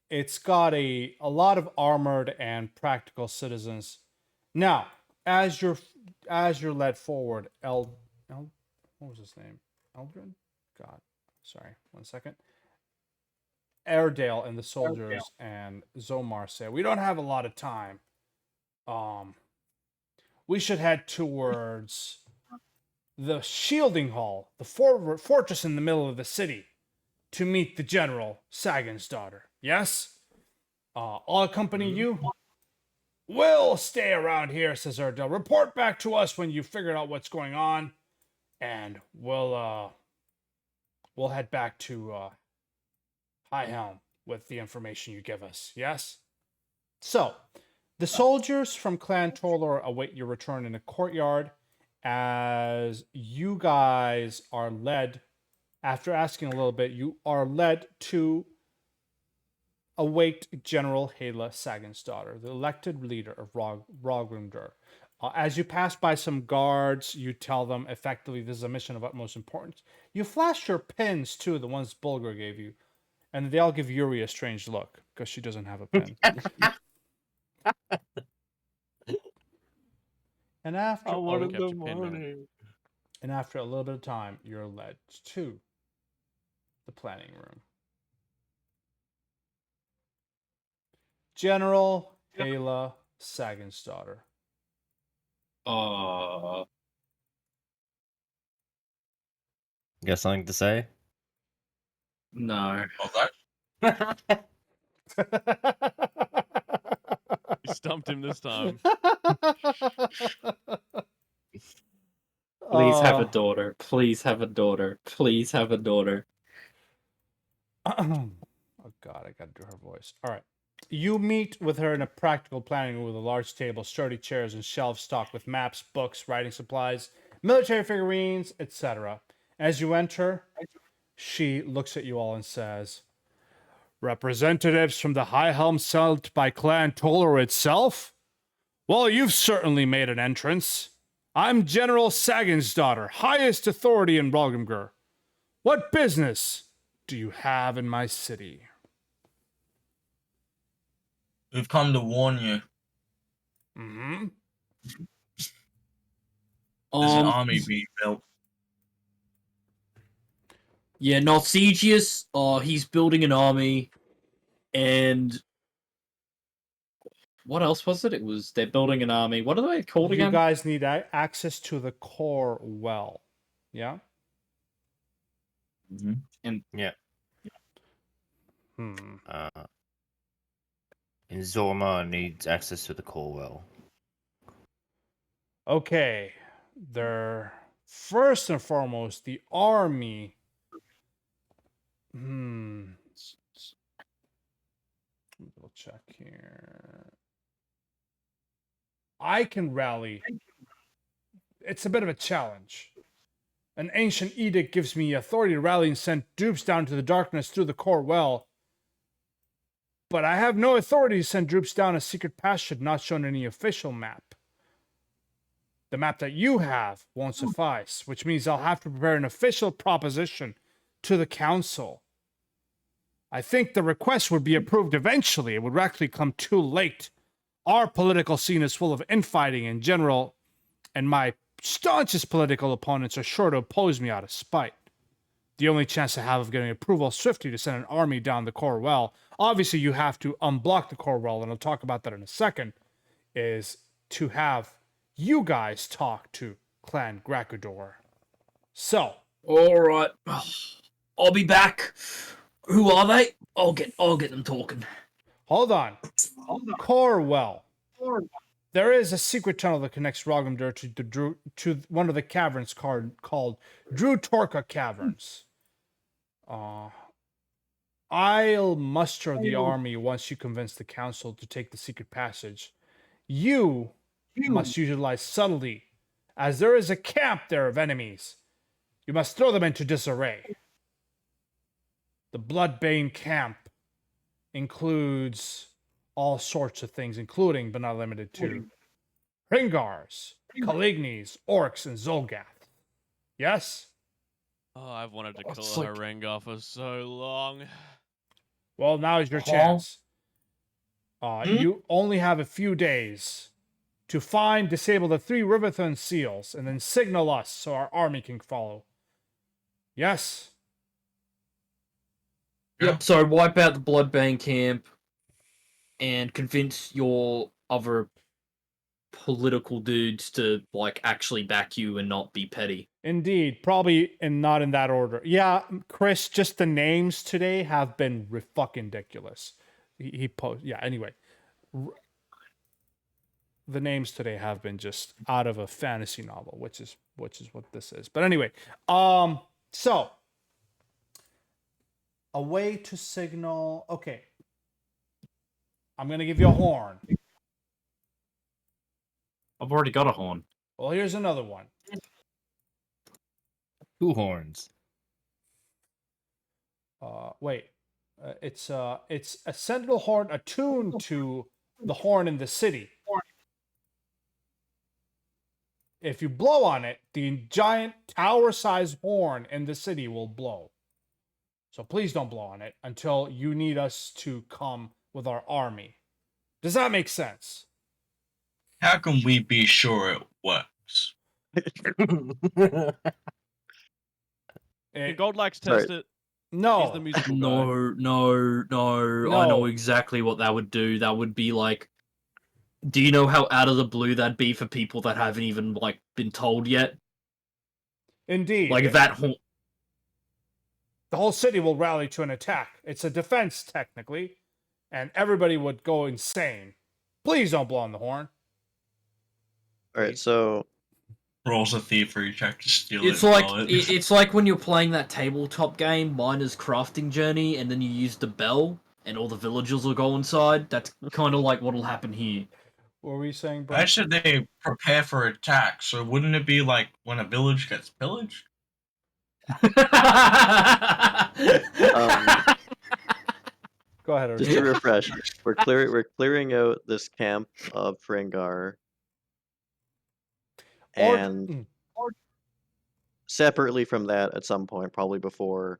It's got a lot of armored and practical citizens. Now, as you're led forward, what was his name? Eldrin? God, sorry, 1 second. Airedale and the soldiers and Zomar say, "We don't have a lot of time. We should head towards the shielding hall, the fortress in the middle of the city, to meet the general, Sagan's daughter. Yes? I'll accompany you. We'll stay around here," says Airedale. "Report back to us when you figured out what's going on, and we'll head back to High Helm with the information you give us. Yes?" So, the soldiers from Clan Tolor await your return in a courtyard as you guys are led, after asking a little bit, you are led to await General Hala Sagan's daughter, the elected leader of Rolgrimmdur. As you pass by some guards, you tell them effectively this is a mission of utmost importance. You flash your pins too, the ones Bulgur gave you, and they all give Yuri a strange look because she doesn't have a pin. And after and after a little bit of time, you're led to the planning room. General Hala Sagan's daughter. Oh, You got something to say? no. Oh, that? You stumped him this time. Please have a daughter. Please have a daughter. Please have a daughter. Oh God, I gotta do her voice. All right. You meet with her in a practical planning room with a large table, sturdy chairs, and shelves stocked with maps, books, writing supplies, military figurines, etc. As you enter, she looks at you all and says, "Representatives from the High Helm sent by Clan Toller itself? Well, you've certainly made an entrance. I'm General Sagan's daughter, highest authority in Rolgrimmdur. What business do you have in my city?" We've come to warn you. Mm-hmm. There's an army being built. Yeah, Narcigius, he's building an army, and what else was it? It was they're building an army. What are they called You again? guys need access to the core well. Yeah? And Yeah. Hmm. And Zorma needs access to the core well. Okay. They're first and foremost the army. Double check here. I can rally. It's a bit of a challenge. An ancient edict gives me authority to rally and send dupes down to the darkness through the core well. But I have no authority to send troops down a secret pass should not shown any official map. The map that you have won't suffice, which means I'll have to prepare an official proposition to the council. I think the request would be approved eventually. It would actually come too late. Our political scene is full of infighting in general, and my staunchest political opponents are sure to oppose me out of spite. The only chance I have of getting approval swiftly to send an army down the core well, obviously you have to unblock the core well, and I'll talk about that in a second, is to have you guys talk to Clan Grakudor. So, All right, I'll be back. Who are they? I'll get them talking. hold on. Core well. There is a secret tunnel that connects Rolgrimmdur to one of the caverns called Drew Torka Caverns. I'll muster the army once you convince the council to take the secret passage. You must utilize subtlety, as there is a camp there of enemies. You must throw them into disarray. The Bloodbane camp includes all sorts of things, including, but not limited to, Hringars, Calignes, Orcs, and Zolgath. Yes? Oh, I've wanted to It's kill a like- Harengar for so long. Well, now is your Huh? chance. You only have a few days to find, disable the 3 Riverthorn seals, and then signal us so our army can follow. Yes? Yep. So wipe out the Bloodbane camp, and convince your other political dudes to like actually back you and not be petty. Indeed, probably not in that order. Yeah, Chris, just the names today have been fucking ridiculous. He posed. Yeah. Anyway, the names today have been just out of a fantasy novel, which is what this is. But anyway, so a way to signal. Okay, I'm gonna give you a horn. I've already got a horn. Well, here's another one. 2 horns. Wait. It's a sentinel horn attuned to the horn in the city. If you blow on it, the giant tower-sized horn in the city will blow. So please don't blow on it until you need us to come with our army. Does that make sense? How can we be sure it works? It- Gold likes Sorry. test it. He's no. the musical guy. No. I know No. exactly what that would do. That would be like, do you know how out of the blue that'd be for people that haven't even like been told yet? Indeed. Like if that horn. The whole city will rally to an attack. It's a defense, technically, and everybody would go insane. Please don't blow on the horn. All right, so Rolls a thievery check to steal It's it. and like blow it. it's like when you're playing that tabletop game, Miner's Crafting Journey, and then you use the bell, and all the villagers will go inside. That's kind of like what'll happen here. What were you saying, bro? I said they prepare for attack, so wouldn't it be like when a village gets pillaged? Go ahead, just to Arjun. refresh, we're clearing out this camp of Fringar, and separately from that, at some point, probably before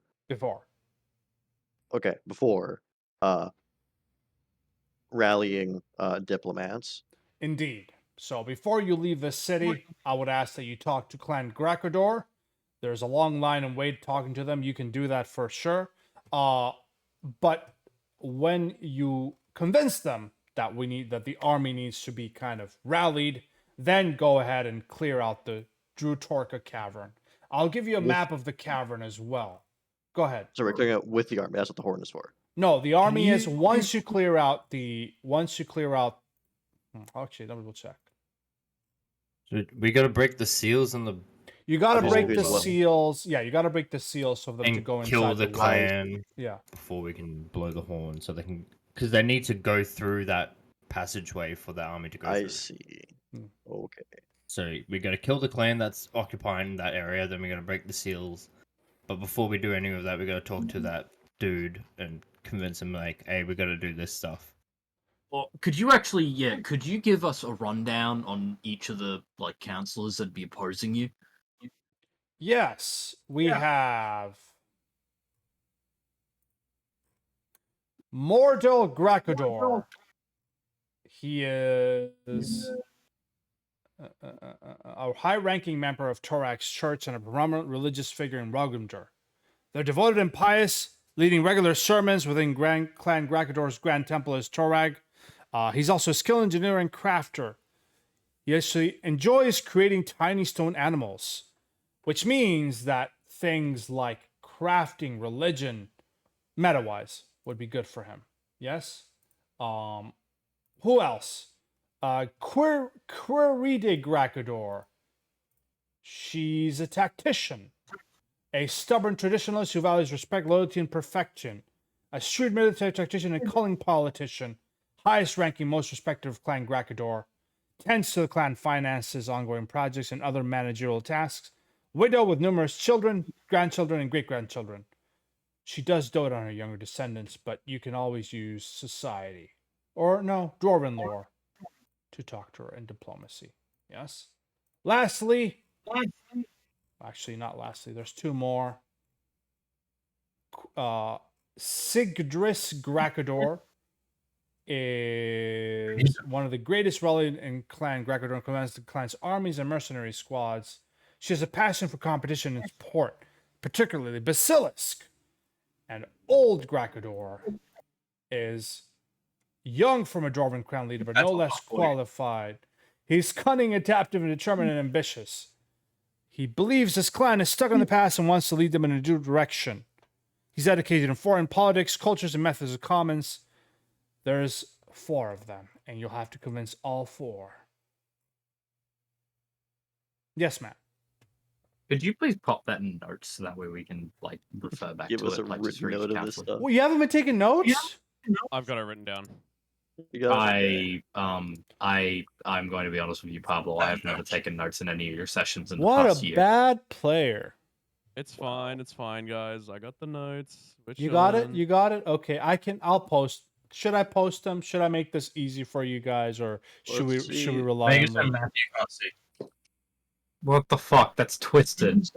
rallying diplomats. Indeed. So before you leave this city, I would ask that you talk to Clan Grakudor. There's a long line and wait talking to them. You can do that for sure. But when you convince them that the army needs to be kind of rallied, then go ahead and clear out the Drew Torka cavern. I'll give you a map of the cavern as well. Go ahead. So we're clearing out with the army. That's what the horn is for. No, the army is once you clear out. Actually, let me go check. So we gotta break the seals and You gotta Just break do the the level. seals. Yeah, you gotta break the seals so for them to and go inside kill the well. clan Yeah. before we can blow the horn, so they can, because they need to go through that passageway for the army to go I through. see. Hmm. Okay. So we gotta kill the clan that's occupying that area. Then we gotta break the seals. But before we do any of that, we gotta talk to that dude and convince him like, hey, we gotta do this stuff. could you actually, could you give us a rundown on each of the like counselors that'd be opposing you? Yes, we have Mordel Grakador. He is a high-ranking member of Torak's church and a prominent religious figure in Rolgrimmdur. They're devoted and pious, leading regular sermons within Clan Grakador's Grand Temple as Torag. He's also a skilled engineer and crafter. He actually enjoys creating tiny stone animals, which means that things like crafting, religion, meta-wise, would be good for him. Yes? Who else? Quiride Grakador. She's a tactician, a stubborn traditionalist who values respect, loyalty, and perfection. A shrewd military tactician and cunning politician, highest ranking, most respected of Clan Grakador. Tends to the clan finances, ongoing projects, and other managerial tasks. Widow with numerous children, grandchildren, and great-grandchildren. She does dote on her younger descendants, but you can always use society. Or, no, Dwarven lore to talk to her in diplomacy. Yes? Lastly, actually, not lastly, there's two more. Sigdris Grakador is one of the greatest rallied in Clan Grakador and commands the clan's armies and mercenary squads. She has a passion for competition and sport, particularly Basilisk. And old Grakador is young from a Dwarven crown leader, but no less qualified. He's cunning, adaptive, and determined and ambitious. He believes his clan is stuck in the past and wants to lead them in a new direction. He's educated in foreign politics, cultures, and methods of commons. There's 4 of them, and you'll have to convince all 4. Yes, Matt. Could you please pop that in notes so that way we can like refer back Give to us it? a Like, just written for each note of this counselor? stuff. Well, you haven't been taking notes? I've got it written down. You got it? I'm going to be honest with you, Pablo. I have never taken notes in any of your sessions in the What past a year. bad player. It's fine, guys. I got the notes. We're You got it? chilling. You got it? Okay, I'll post. Should I post them? Should I make this easy for you guys, or should Let's we see. rely Make on it so Lee? Matthew can't see. What the fuck? That's twisted.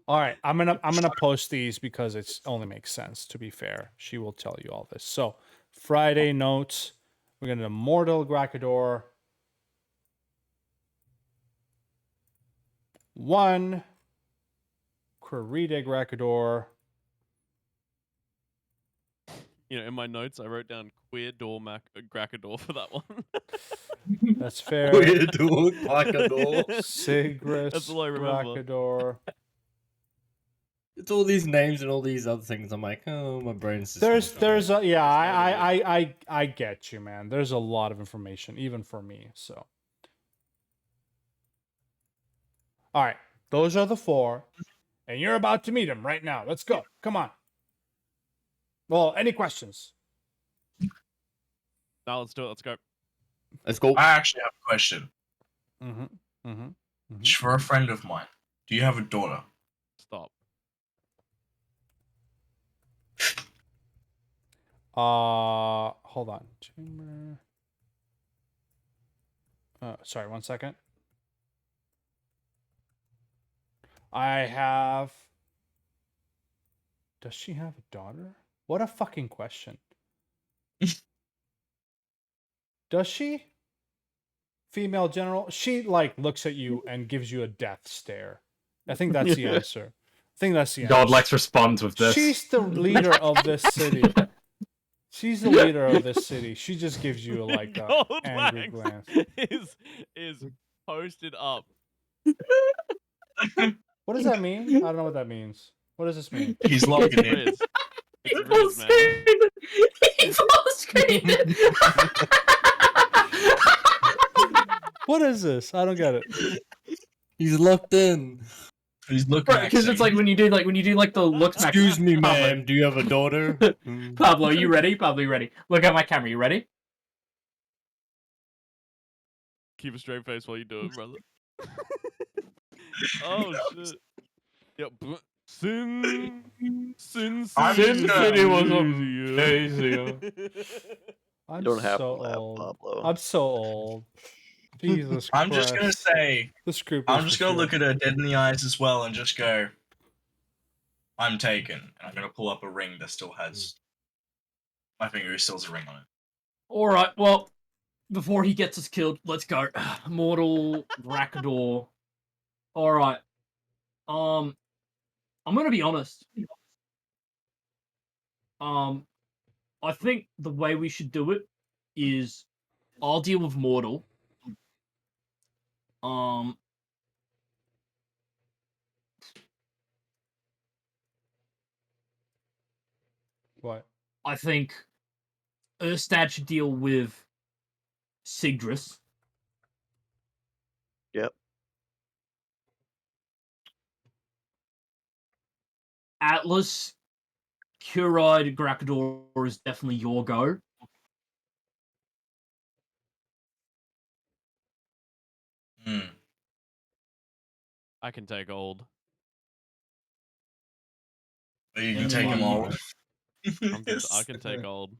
All right, I'm gonna post these because it only makes sense. To be fair, she will tell you all this. So Friday notes. We're gonna Mortal Grakador. 1. Quiride Grakador. You know, in my notes, I wrote down queer door Grakador for that one. That's fair. Weird dog, Glacador. Sigris That's all I remember. Grakador. It's all these names and all these other things. I'm like, oh, my brain's just. There's a yeah, I get you, man. There's a lot of information, even for me. So, all right, those are the 4, and you're about to meet them right now. Let's go. Come on. Well, any questions? Now let's do it. Let's go. Let's go. I actually have a question. Mm-hmm. It's for a friend of mine. Do you have a daughter? Stop. Hold on. Chamber. Sorry, 1 second. I have. Does she have a daughter? What a fucking question. Does she? Female general? She like looks at you and gives you a death stare. I think that's the answer. I think that's the answer. Godlex responds with this. She's the leader of this city. She's the leader of this city. She just gives you like a angry glance. is posted up. What does that mean? I don't know what that means. What does this mean? He's logging in. Riz. It's He Riz, man. He full screened. What is this? I don't get it. He's locked in. He's looking at Because it's like when you do the looks. Excuse me, Pablo. ma'am. Do you have a daughter? Pablo, you ready? Pablo, you ready? Look at my camera. You ready? Keep a straight face while you do it, brother. Oh shit. Yep. Sin I'm City just gonna- was amazing. I'm You don't have so to laugh, old. Pablo. I'm so old. Jesus I'm Christ. just gonna say, This group I'm is just for gonna sure. look at her dead in the eyes as well and just go, I'm taken. And I'm gonna pull up a ring that still has my finger still has a ring on it. All right. Well, before he gets us killed, let's go. Mortal Rakador. All right. I'm gonna be honest. I think the way we should do it is I'll deal with Mortal. Um, What? I think Erstad should deal with Sigdris. Yep. Atlas, Curide, Grakador is definitely your go. Hmm. I can take old. But you can take them all. I can take old.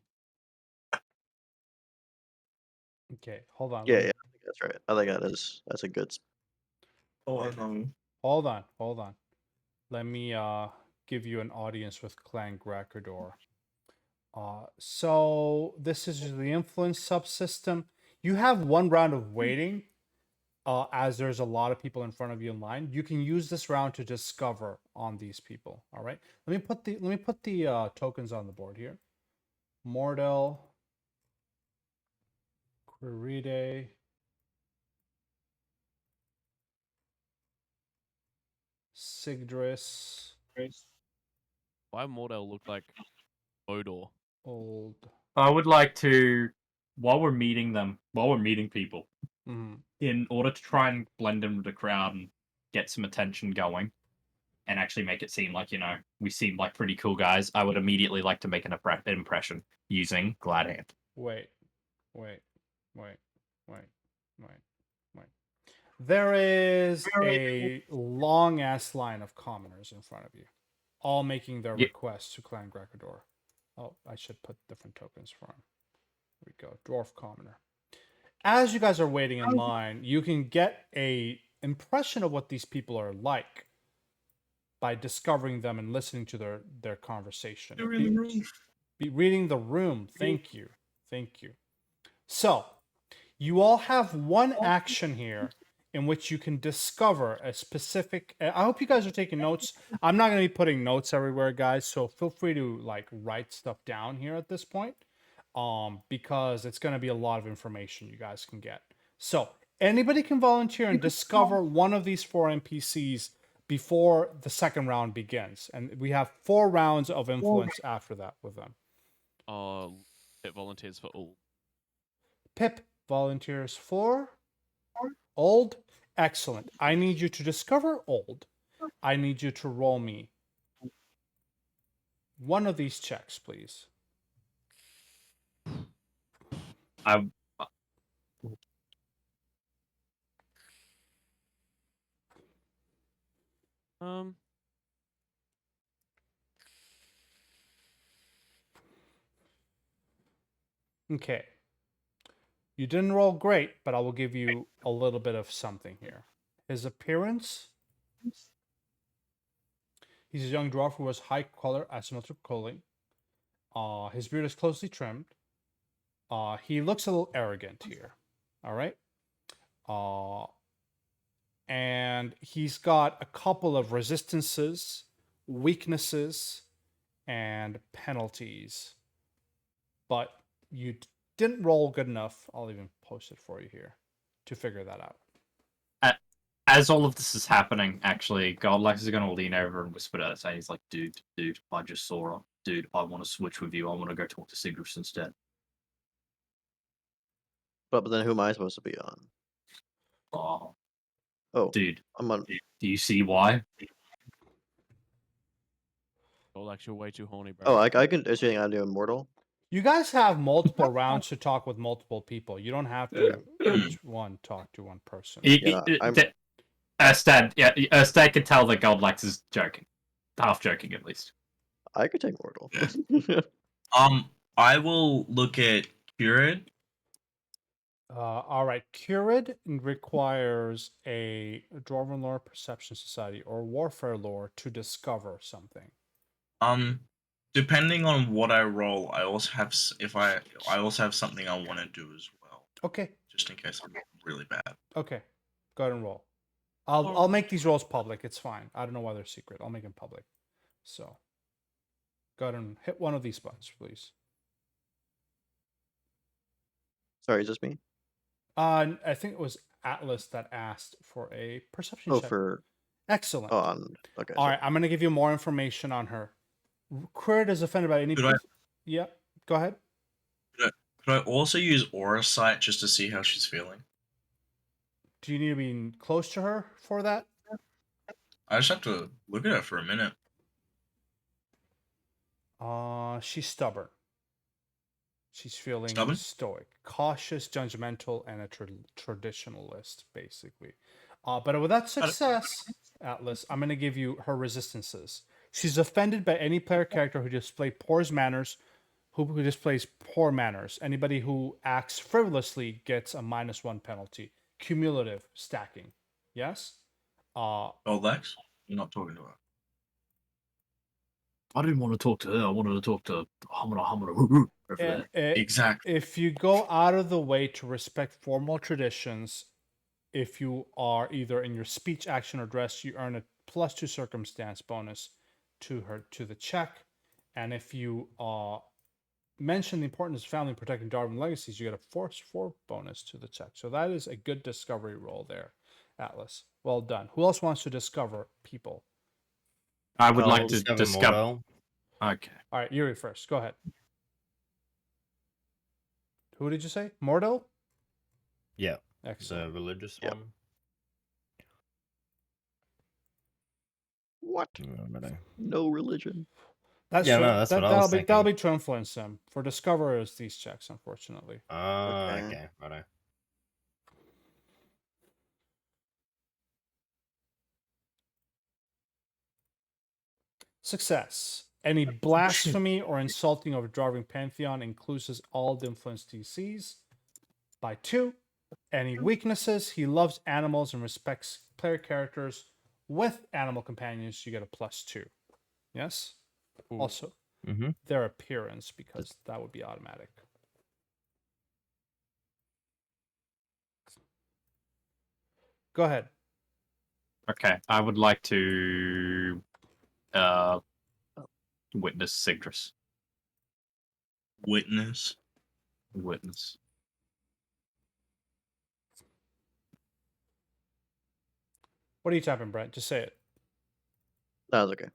Okay, hold on. Yeah, let yeah, me- I think that's right. I think that's a good. Hold on. Let me give you an audience with Clan Grakador. So this is the influence subsystem. You have one round of waiting, as there's a lot of people in front of you in line. You can use this round to discover on these people. All right. Let me put the tokens on the board here. Mordel, Quiride, Sigdris, Why Mordell look like Odor? Old. I would like to, while we're meeting people, Mhm. in order to try and blend in with the crowd and get some attention going, and actually make it seem like, we seem like pretty cool guys, I would immediately like to make an impression using Glad Hand. Wait. There is a long ass line of commoners in front of you, all making their Yeah. requests to Clan Grakador. Oh, I should put different tokens for him. Here we go. Dwarf commoner. As you guys are waiting in line, you can get a impression of what these people are like by discovering them and listening to their conversation. Be reading the room. Thank you. So, you all have one action here in which you can discover a specific. I hope you guys are taking notes. I'm not going to be putting notes everywhere, guys. So feel free to like write stuff down here at this point, because it's going to be a lot of information you guys can get. So anybody can volunteer and discover one of these 4 NPCs before the second round begins, and we have 4 rounds of influence after that with them. It volunteers for all. Pip volunteers for Old. Excellent. I need you to discover Old. I need you to roll me one of these checks, please. I Okay. You didn't roll great, but I will give you a little bit of something here. His appearance. He's a young dwarf who has high color asymmetric clothing. His beard is closely trimmed. He looks a little arrogant here. All right. And he's got a couple of resistances, weaknesses, and penalties. But you didn't roll good enough. I'll even post it for you here to figure that out. As all of this is happening, actually, Godlax is going to lean over and whisper to us, and he's like, dude, I just saw her. Dude, I want to switch with you. I want to go talk to Sigurus instead. But then who am I supposed to be on? Oh, dude, I'm on. do you see why? Oh, like you're way too horny, bro. Oh, I can. Is there anything I do Immortal? You guys have multiple rounds to talk with multiple people. You don't have to each one talk to one person. Yeah, I'm- Erstad can tell that Godlax is joking. half joking at least. I could take mortal. Yeah. I will look at Curid. All right. Curid requires a Dwarven lore, perception society, or warfare lore to discover something. Depending on what I roll, I also have I also have something I want to do as well, Okay. just in case I'm really bad. Okay. Go ahead and roll. I'll make these rolls public. It's fine. I don't know why they're secret. I'll make them public. So go ahead and hit one of these buttons, please. Sorry, is this me? I think it was Atlas that asked for a perception Oh, check. for Excellent. okay. All sorry. right, I'm going to give you more information on her. Curid is offended by any. Could I- Yeah, go ahead. Could I also use Aura Sight just to see how she's feeling? Do you need to be close to her for that? I just have to look at her for a minute. She's stubborn. She's feeling Stubborn? stoic, cautious, judgmental, and a traditionalist, basically. But with that success, Atlas, I'm going to give you her resistances. She's offended by any player character who displays poor manners. Who displays poor manners. Anybody who acts frivolously gets a -1 penalty. Cumulative stacking. Yes? Oh, Lex? I'm not talking to her. I didn't want to talk to her. I wanted to talk to Hamana over there. Exactly. If you go out of the way to respect formal traditions, if you are either in your speech, action, or dress, you earn a +2 circumstance bonus to the check. And if you mention the importance of family protecting Darwin legacies, you get a +4 bonus to the check. So that is a good discovery roll there, Atlas. Well done. Who else wants to discover people? I would I'll like to Discover discover. Mordell. Okay. All right, Yuri first. Go ahead. Who did you say? Mordel? Yeah, Excellent. the religious Yep. one. What? But No religion. That's Yeah, true. no, that's what I that'll was be that'll thinking. be to influence them. For discoverers, these checks, unfortunately. Okay. Okay, righto. Success. Any blasphemy or insulting of a Dwarven pantheon includes all the influence DCs by 2. Any weaknesses? He loves animals and respects player characters with animal companions. You get a +2. Yes. Ooh. Also, Mm-hmm. their appearance, because that would be automatic. Go ahead. Okay. I would like to witness Sigdris. Witness. Witness. What are you typing, Brent? Just say it. That was okay.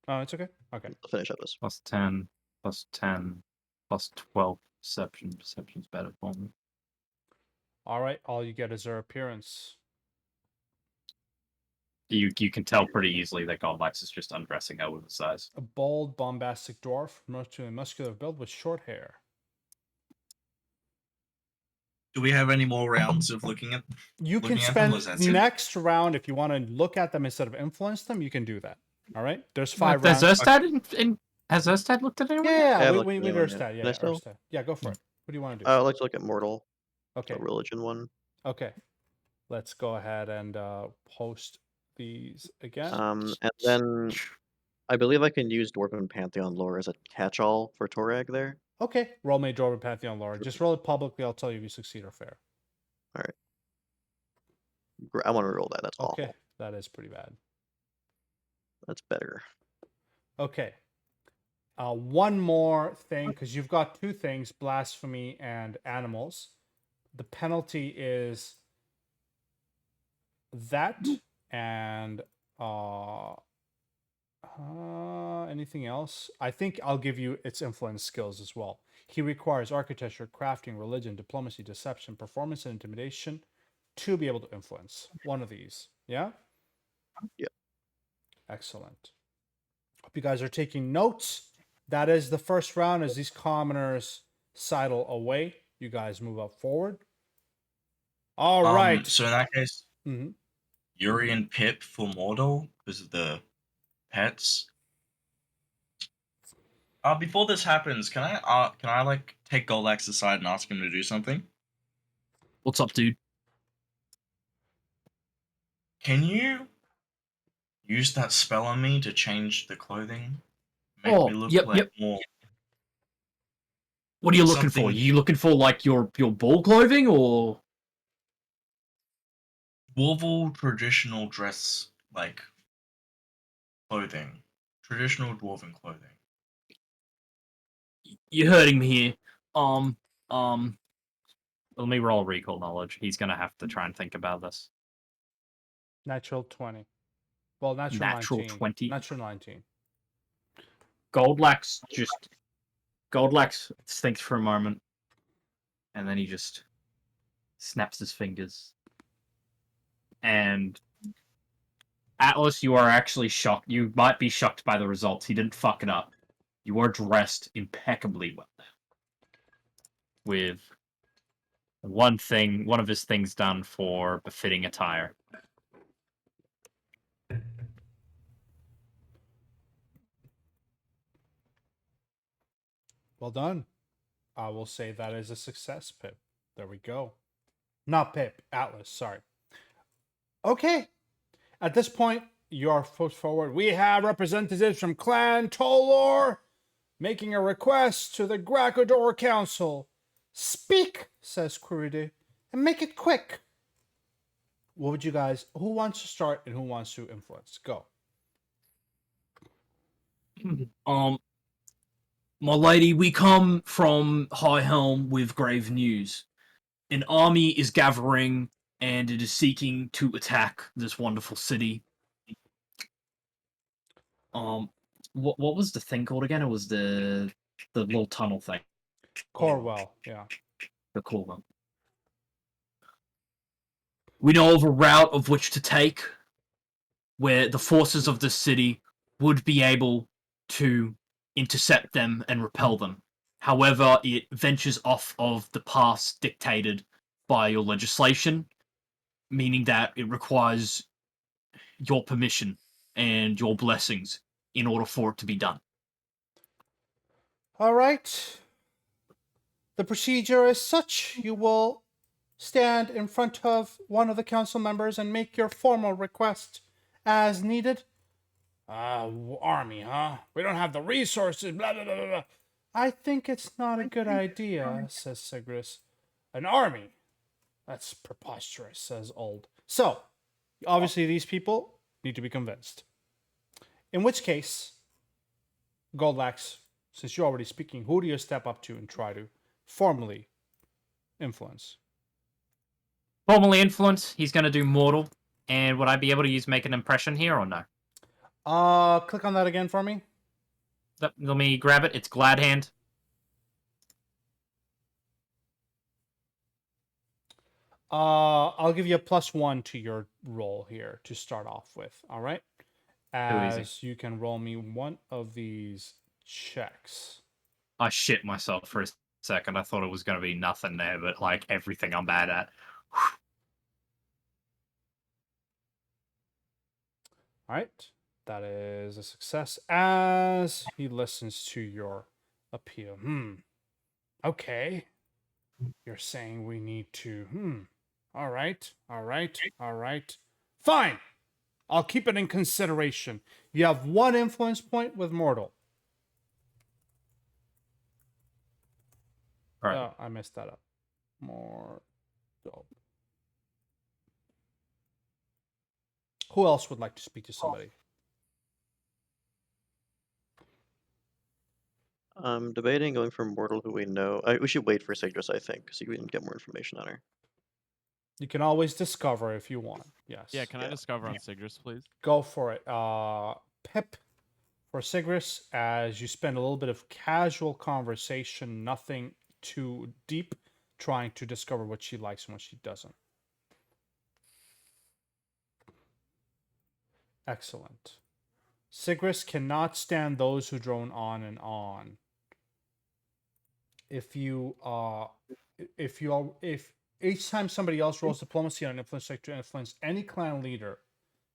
Oh, it's okay. Okay. I'll finish up this. +10, +10, +12 perception. Perception's better for me. All right. All you get is their appearance. You can tell pretty easily that Godlax is just undressing her with the size. A bold, bombastic dwarf, mostly muscular build with short hair. Do we have any more rounds of looking at? You can Looking at them, spend was that it? next round if you want to look at them instead of influence them. You can do that. All right. There's 5 Does rounds. Erstad has Erstad looked at anyone? Yeah, I've we looked at need that one, Erstad. yeah. Yeah, Can I still? Erstad. Yeah, go for it. What do you want to do? I'd like to look at mortal. Okay. The religion one. Okay. Let's go ahead and post these again. And then I believe I can use Dwarven Pantheon lore as a catch-all for Torag there. Okay. Roll me Dwarven Pantheon lore. Just roll it publicly. I'll tell you if you succeed or fail. I want to roll that. That's Okay. awful. That is pretty bad. That's better. Okay. One more thing, because you've got 2 things, blasphemy and animals. The penalty is that and anything else? I think I'll give you its influence skills as well. He requires architecture, crafting, religion, diplomacy, deception, performance, and intimidation to be able to influence one of these. Yeah? Yeah. Excellent. Hope you guys are taking notes. That is the first round as these commoners sidle away. You guys move up forward. All right. So in that case, Mhm. Yuri and Pip for Mordor because of the pets. Before this happens, can I like take Goldax aside and ask him to do something? What's up, dude? Can you use that spell on me to change the clothing? Make Oh, me look yep, like yep. more What are you looking for? something- You looking for like your ball clothing or? dwarven traditional dress like clothing. Traditional dwarven clothing. You're hurting me here. Um. Let me roll recall knowledge. He's gonna have to try and think about this. Natural 20. Well, natural, Natural 19. 20. Natural 19. Goldlax thinks for a moment, and then he just snaps his fingers. And Atlas, you are actually shocked. You might be shocked by the results. He didn't fuck it up. You are dressed impeccably well, with one of his things done for befitting attire. Well done. I will say that is a success, Pip. There we go. Not Pip, Atlas, sorry. Okay. At this point, you are pushed forward. We have representatives from Clan Tolor making a request to the Grakodor Council. Speak, says Quiride, and make it quick. What would you guys, who wants to start and who wants to influence? Go. My lady, we come from High Helm with grave news. An army is gathering and it is seeking to attack this wonderful city. What was the thing called again? It was the little tunnel thing. Corwell, yeah. The cool one. We know of a route of which to take where the forces of the city would be able to intercept them and repel them. However, it ventures off of the paths dictated by your legislation, meaning that it requires your permission and your blessings in order for it to be done. All right. The procedure is such. You will stand in front of one of the council members and make your formal request as needed. Army, huh? We don't have the resources, blah, blah, blah, blah. I think it's not a good idea, says Sigris. An army? That's preposterous, says Old. So, obviously these people need to be convinced. In which case, Goldlax, since you're already speaking, who do you step up to and try to formally influence? Formally influence, he's going to do mortal. And would I be able to use make an impression here or no? Click on that again for me. Let me grab it. It's Glad Hand. I'll give you a +1 to your roll here to start off with. All right, as you can roll me one of these checks. I shit myself for a second. I thought it was going to be nothing there, but like everything I'm bad at. All right, that is a success as he listens to your appeal. Okay, you're saying we need to. All right. Fine. I'll keep it in consideration. You have one influence point with mortal. Right. Oh, I messed that up. Mortal. Who else would like to speak to somebody? I'm debating going for Mortal, who we know. We should wait for Sigris, I think, so we can get more information on her. You can always discover if you want. Yes. Yeah, can I discover on Sigris, please? Go for it. Pip for Sigris, as you spend a little bit of casual conversation, nothing too deep, trying to discover what she likes and what she doesn't. Excellent. Sigris cannot stand those who drone on and on. If each time somebody else rolls diplomacy on an influence check to influence any clan leader,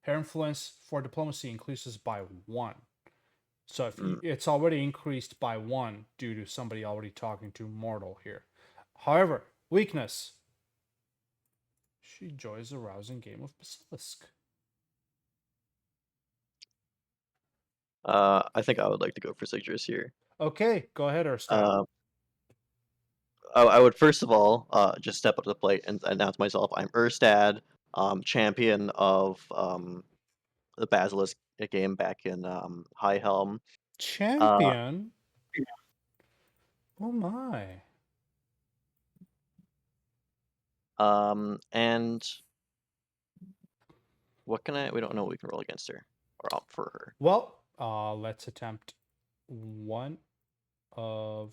her influence for diplomacy increases by 1. So if you, it's already increased by 1 due to somebody already talking to mortal here. However, weakness. She enjoys a rousing game of Basilisk. I think I would like to go for Sigdris here. Okay, go ahead, Erstad. I would first of all just step up to the plate and announce myself. I'm Erstad, champion of the Basilisk game back in High Helm. Champion? Oh my. And what can I? We don't know what we can roll against her or for her. Well, let's attempt one of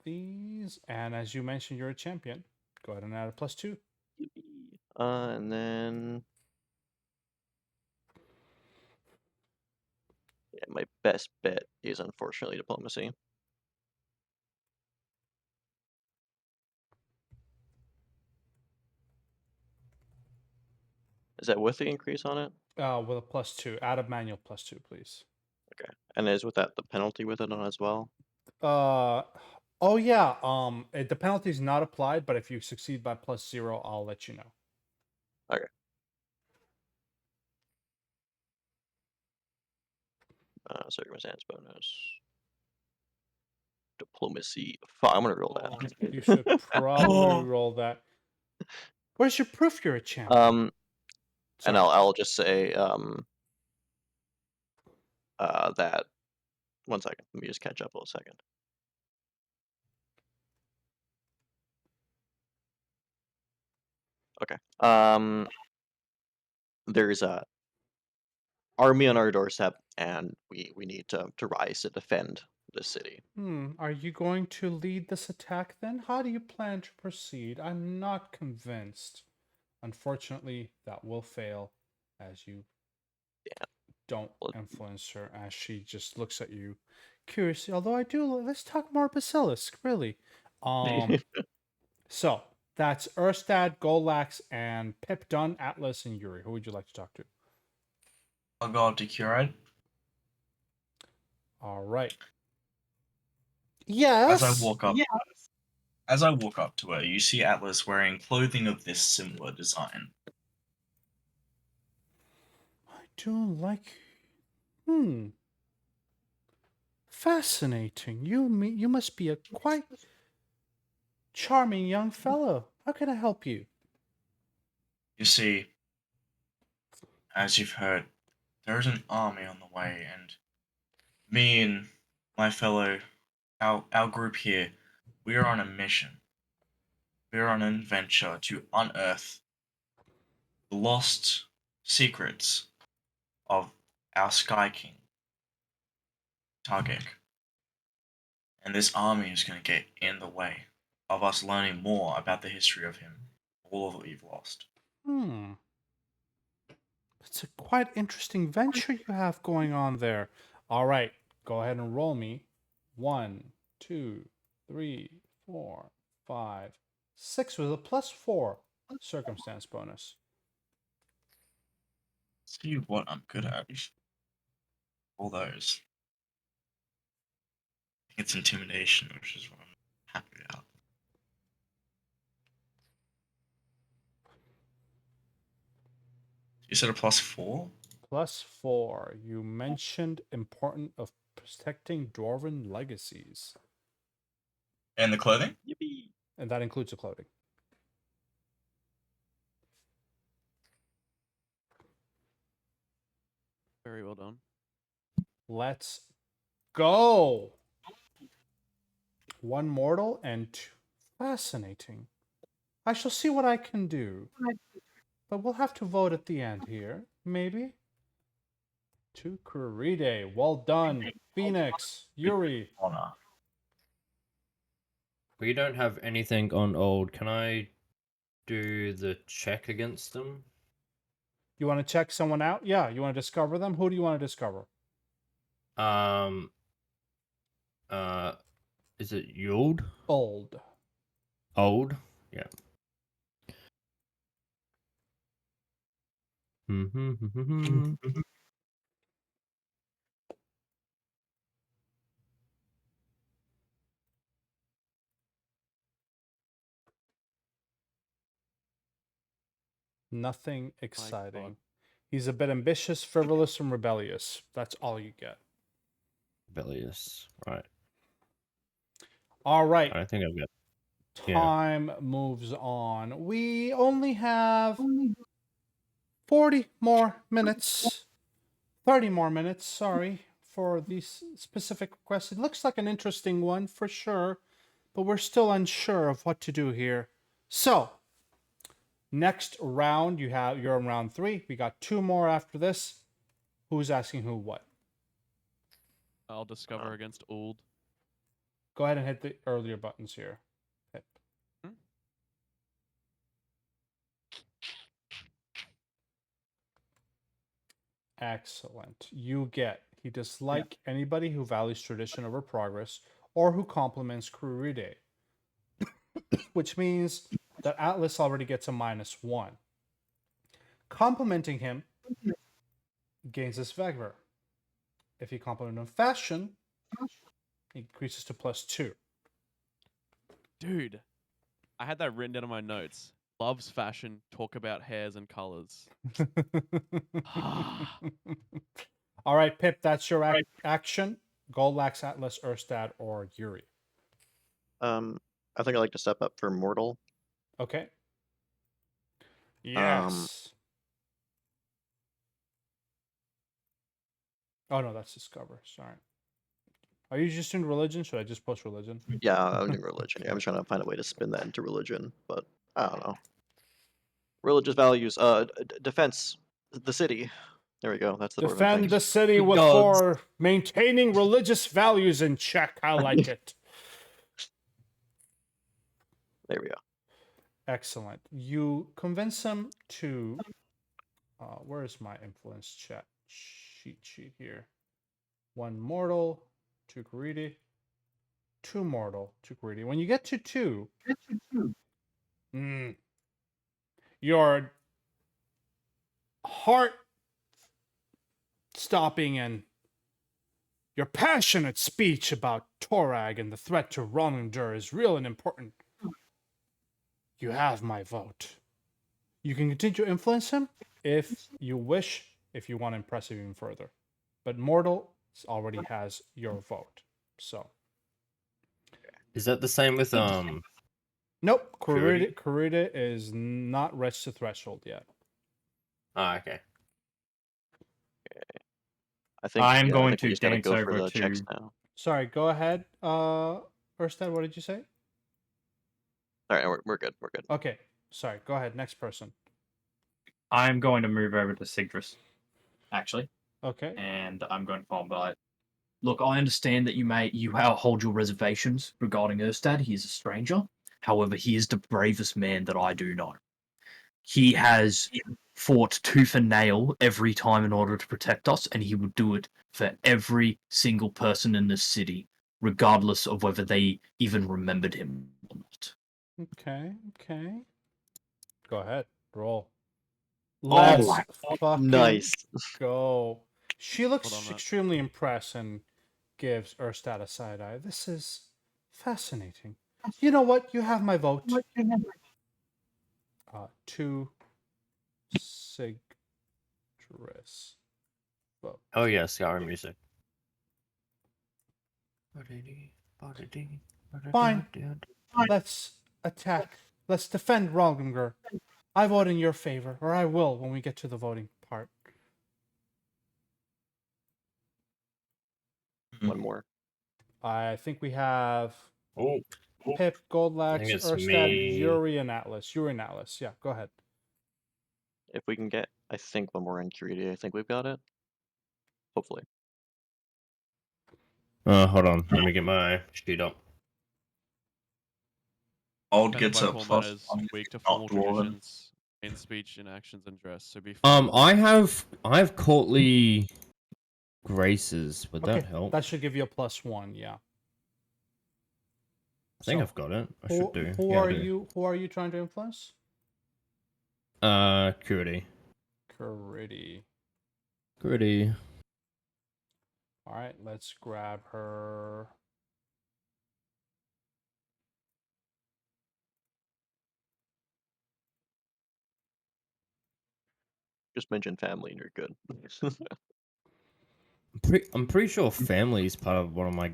these. And as you mentioned, you're a champion. Go ahead and add a +2. And then yeah, my best bet is unfortunately diplomacy. Is that with the increase on it? With a +2. Add a manual +2, please. Okay. And is with that the penalty with it on as well? Oh yeah. The penalty is not applied, but if you succeed by +0, I'll let you know. Okay. Circumstance bonus. Diplomacy. Fuck, I'm gonna roll that. You should probably roll that. Where's your proof you're a champion? And I'll just say that 1 second. Let me just catch up a second. Okay. There's a army on our doorstep, and we need to rise to defend the city. Are you going to lead this attack then? How do you plan to proceed? I'm not convinced. Unfortunately, that will fail as you don't influence her, as she just looks at you curiously. Although I do, let's talk more Basilisk, really. So that's Erstad, Golax, and Pip Dunn, Atlas, and Yuri. Who would you like to talk to? I'll go up to Curide. All right. Yes. As I walk up to her, you see Atlas wearing clothing of this similar design. I do like. Fascinating. You must be a quite charming young fellow. How can I help you? You see, as you've heard, there is an army on the way, and me and my fellow, our group here, we are on a mission. We are on an adventure to unearth the lost secrets of our Sky King, Targek. And this army is going to get in the way of us learning more about the history of him, all of what we've lost. It's a quite interesting venture you have going on there. All right, go ahead and roll me. 1, 2, 3, 4, 5, 6 with a +4 circumstance bonus. See what I'm good at. All those. I think it's intimidation, which is what I'm happy about. You said a +4? +4. You mentioned important of protecting dwarven legacies. And the clothing? Yippee! And that includes the clothing. Very well done. Let's go. 1 mortal and 2. Fascinating. I shall see what I can do. But we'll have to vote at the end here. Maybe. To Kuride. Well done. Phoenix. Yuri. Honor. We don't have anything on old. Can I do the check against them? You want to check someone out? Yeah. You want to discover them? Who do you want to discover? Is it Yuld? Old. Old? Yeah. Nothing God. exciting. He's a bit ambitious, frivolous, and rebellious. That's all you get. Rebellious. Right. All right. I think I've got. Yeah. Time moves on. We only have 40 more minutes. 30 more minutes, sorry, for this specific request. It looks like an interesting one for sure, but we're still unsure of what to do here. So, next round, you're in round 3. We got 2 more after this. Who's asking who what? I'll discover against Uld. Go ahead and hit the earlier buttons here. Hit. Excellent. You get he dislike anybody who values tradition over progress or who compliments Kuride, which means that Atlas already gets a -1. Complimenting him gains this Vegver. If you compliment him fashion, it increases to +2. Dude, I had that written down in my notes. Loves fashion, talk about hairs and colors. All right, Pip, that's your action. Goldax, Atlas, Erstad, or Yuri. I think I'd like to step up for Mortal. Okay. Yes. Oh no, that's Discover. Sorry. Are you just doing religion? Should I just post religion? Yeah, I'm doing religion. I'm trying to find a way to spin that into religion, but I don't know. Religious values. Defense. The city. There we go. That's the Northern Defend thing. the city Good with gods. for maintaining religious values in check. I like it. There we go. Excellent. You convince him to. Where is my influence cheat sheet here? 1 mortal, 2 greedy, 2 mortal, 2 greedy. When you get to 2, your heart stopping and your passionate speech about Torag and the threat to Rolgrimmdur is real and important. You have my vote. You can continue to influence him if you wish, if you want to impress him even further. But Mortal already has your vote. So. Is that the same with Nope. Purity? Kurita is not reached the threshold yet. Ah, okay. I think I'm going I think we to just gotta dance go for over the checks to. now. Sorry, go ahead. Erstad, what did you say? All right, we're good. We're good. Okay. Sorry, go ahead. Next person. I'm going to move over to Sigdris, actually, Okay. and I'm going to follow by. Look, I understand that you hold your reservations regarding Erstad. He is a stranger. However, he is the bravest man that I do know. He has fought tooth and nail every time in order to protect us, and he would do it for every single person in this city, regardless of whether they even remembered him or not. Okay. Go ahead. Roll. Oh Let's my- fucking Nice. go. She looks Hold on, Matt. extremely impressed and gives Erstad a side eye. This is fascinating. You know what? You have my vote. 2 Sigdris. Vote. Oh yes, our music. Fine. Let's attack. Let's defend Rolgrimmdur. I vote in your favor, or I will when we get to the voting part. One more. I think we have Oh, Pip, I Goldlax, think it's Erstad, me. Yuri, and Atlas. Yuri and Atlas. Yeah, go ahead. If we can get, I think one more Incurity, I think we've got it. Hopefully. hold on. Let me get my sheet up. Old Defended gets by a core plus manners, one, weak to not formal dwarven. traditions, in speech, in actions, and dress. So be fine. I have courtly graces. Would Okay, that help? that should give you a +1. Yeah. I think So, I've got it. I Who, should do. who Yeah, I are do. you? Who are you trying to influence? Curity. Curity. All right, let's grab her. Just mention family and you're good. I'm pretty sure family is part of one of my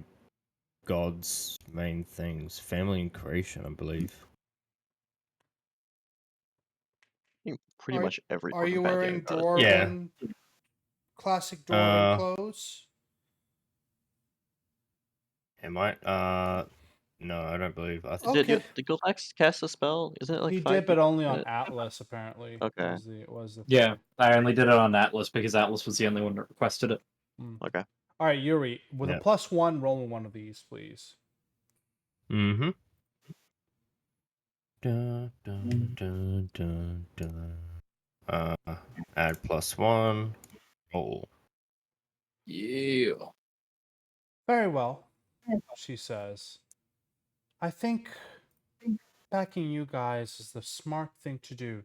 god's main things. Family and creation, I believe. I think pretty Are- much every Are you fucking wearing pantheon got it. dwarven, classic dwarven Uh, clothes? Am I? No, I don't believe. I think. Okay. Did Gul'dax cast a spell? Isn't it like He 5 did, but only on minutes? Atlas apparently. Okay. Was the Yeah, thing. I only did it on Atlas because Atlas was the only one that requested it. Okay. All right, Yuri, with a Yeah. +1, roll one of these, please. Mm-hmm. Dun, dun, dun, dun, dun. Add +1. Roll. Yeah. Very well, she says. I think backing you guys is the smart thing to do.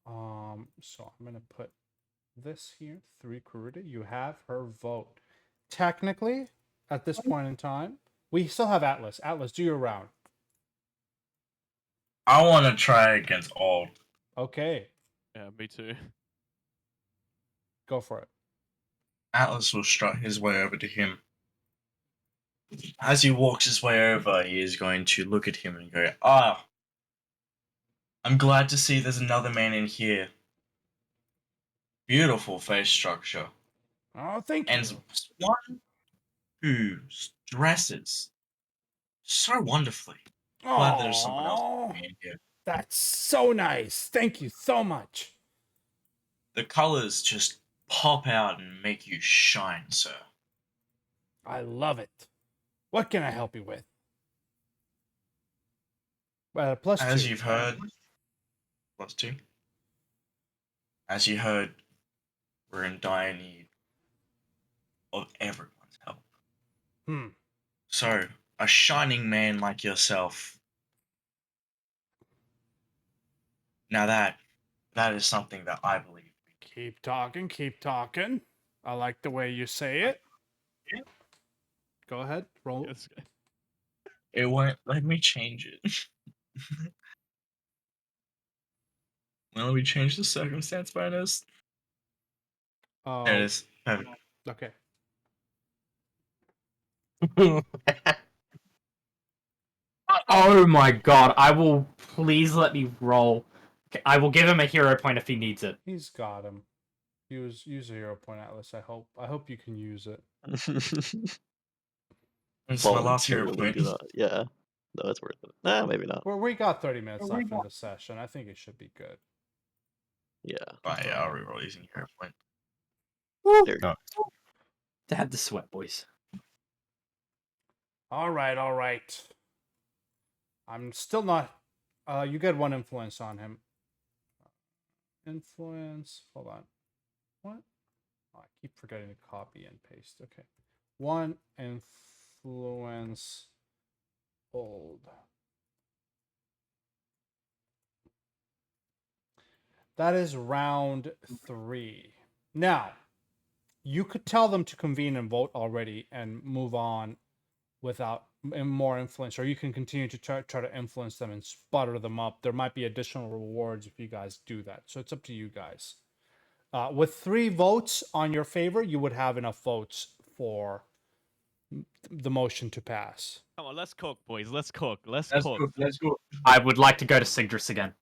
So I'm gonna put this here, 3 Kurita. You have her vote. Technically, at this point in time, we still have Atlas. Atlas, do your round. I want to try against all. Okay, Yeah, me too. go for it. Atlas will strut his way over to him. As he walks his way over, he is going to look at him and go, "Ah, I'm glad to see there's another man in here. Beautiful face structure. Oh, thank And you. one who dresses so wonderfully. Glad there's someone else Oh, in here. that's so nice. Thank you so much. The colors just pop out and make you shine, sir. I love it. What can I help you with? Well, +2. As you've heard, +2. As you heard, we're in dire need of everyone's help. Hmm. So, a shining man like yourself. Now that is something that I believe. Keep talking, keep talking. I like the way you say it. Yeah. Go ahead, roll. Yes. It won't let me change it. Why don't we change the circumstance bonus? Oh, There it is. Perfect. okay. Oh my god, I will please let me roll. Okay, I will give him a hero point if he needs it. He's got him. Use a hero point, Atlas. I hope you can use it. It's my last hero Voluntarily point. do that. Yeah. No, it's worth it. Nah, maybe not. Well, we got 30 minutes left in the session. I think it should be good. Yeah. Right, yeah, I'll reroll using hero point. There. No. Dab the sweat, boys. All right, all right. I'm still not. You get 1 influence on him. Influence. Hold on. What? Oh, I keep forgetting to copy and paste. Okay. 1 influence. Old. That is round 3. Now, you could tell them to convene and vote already and move on without more influence, or you can continue to try to influence them and sputter them up. There might be additional rewards if you guys do that. So it's up to you guys. With 3 votes on your favor, you would have enough votes for the motion to pass. Come on, let's cook, boys. Let's cook. Let's Let's cook. go. Let's go. I would like to go to Sigdris again.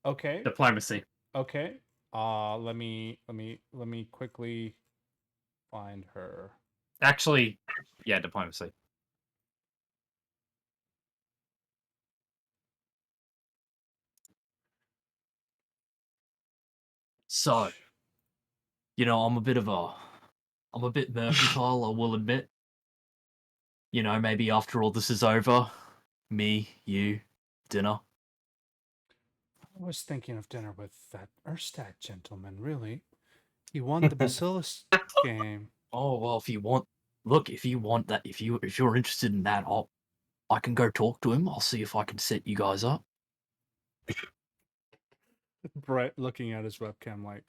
Okay. Diplomacy. Okay. Let me quickly find her. Actually, yeah, diplomacy. So, I'm a bit mercantile, I will admit. Maybe after all this is over, me, you, dinner. I was thinking of dinner with that Erstad gentleman, really. He won the Basilisk game. Oh well, if you want that, if you're interested in that, I can go talk to him. I'll see if I can set you guys up. Brett looking at his webcam like.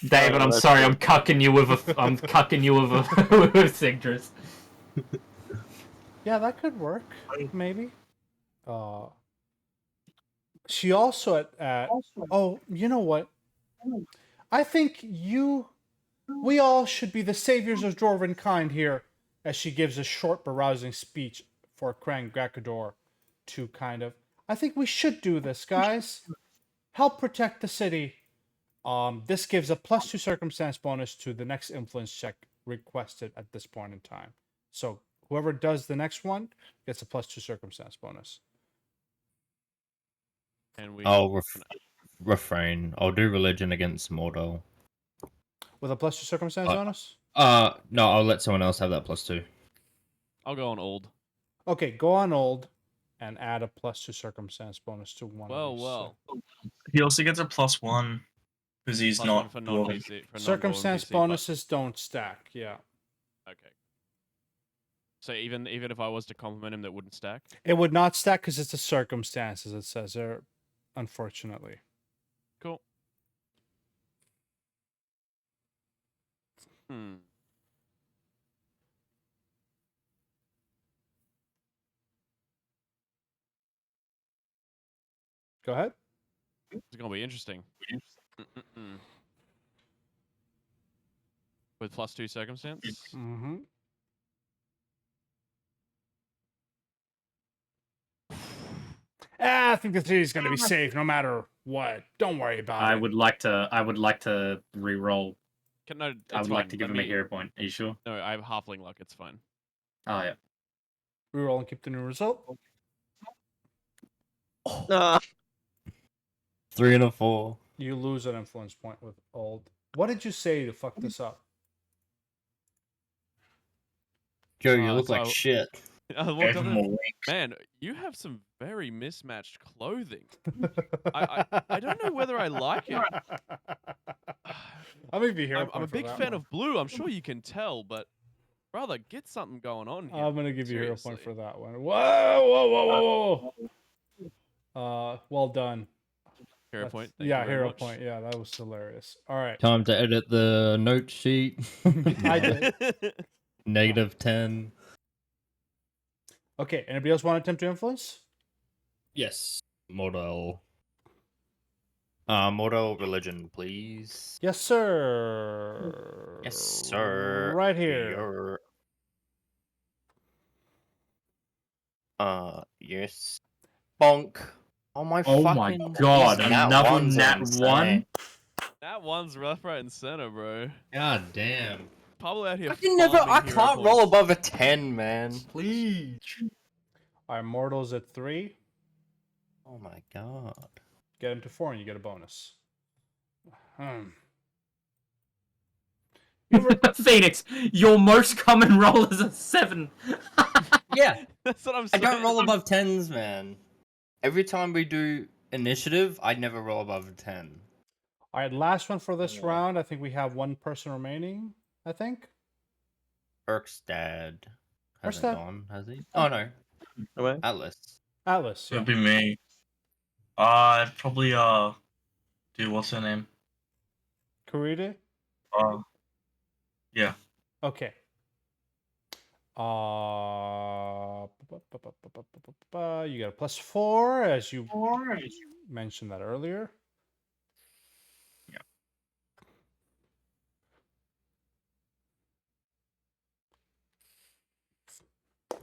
David, I'm sorry, I'm cucking you with a with Sigdris. Yeah, that could work, maybe. She also oh, you know what? I think we all should be the saviors of dwarven kind here, as she gives a short but rousing speech for Krang Grakador to kind of. I think we should do this, guys. Help protect the city. This gives a +2 circumstance bonus to the next influence check requested at this point in time. So whoever does the next one gets a +2 circumstance bonus. And we. I'll refrain. I'll do religion against Mordor. With a +2 circumstance bonus? No, I'll let someone else have that +2. I'll go on old. Okay, go on old and add a +2 circumstance bonus to one of these. Well. He also gets a +1 because he's Plus not one for dwarven. non-BC. For Circumstance non-BC, bonuses don't stack, yeah. Okay. So even if I was to compliment him, that wouldn't stack. It would not stack because it's a circumstance, as it says there, unfortunately. Cool. Hmm. Go ahead. It's gonna be interesting. Mm-mm-mm. With +2 circumstance. Mm-hmm. I think the city's going to be safe no matter what. Don't worry about I it. would like to re-roll. No, I would like to give him a hero point. Are you sure? No, I have halfling luck. It's fine. Oh yeah. Reroll and keep the new result. 3 and a 4. You lose an influence point with old. What did you say to fuck this up? Joe, you look so like shit. I walked Give up him there, a wink. man, you have some very mismatched clothing. I don't know whether I like it. I'll make you hero I'm point a for big that fan one. of blue. I'm sure you can tell, but brother, get something going on here. I'm gonna give you a hero point Seriously. for that one. Whoa! Well done. Hero That's- point. Thank yeah, you very hero much. point. Yeah, that was hilarious. All right. Time to edit the note sheet. I did. -10. Okay. Anybody else want to attempt to influence? Yes. Model. Model religion, please. Yes, sir. Yes, sir. Right here. Your... Yes. Bonk. Oh my Oh my fucking god! these nat Another ones are nat insane. one. That one's rough, right and center, bro. God damn. Pablo out here. I can never. I farming hero can't roll points. above a 10, man. Please. Our mortals at 3. Oh my god. Get him to 4 and you get a bonus. Phoenix, your most common roll is a 7. Yeah. That's what I'm I saying. don't roll above 10s, man. Every time we do initiative, I never roll above a 10. All right, last one for this Yeah. round. I think we have one person remaining. I think. Erkstad hasn't Erkstad? gone, has he? Oh no, Away. Atlas. Atlas. Yeah. It'd be me. I'd probably do what's her name? Kurita? Yeah. Okay. You got a +4 as you mentioned that earlier. Yeah.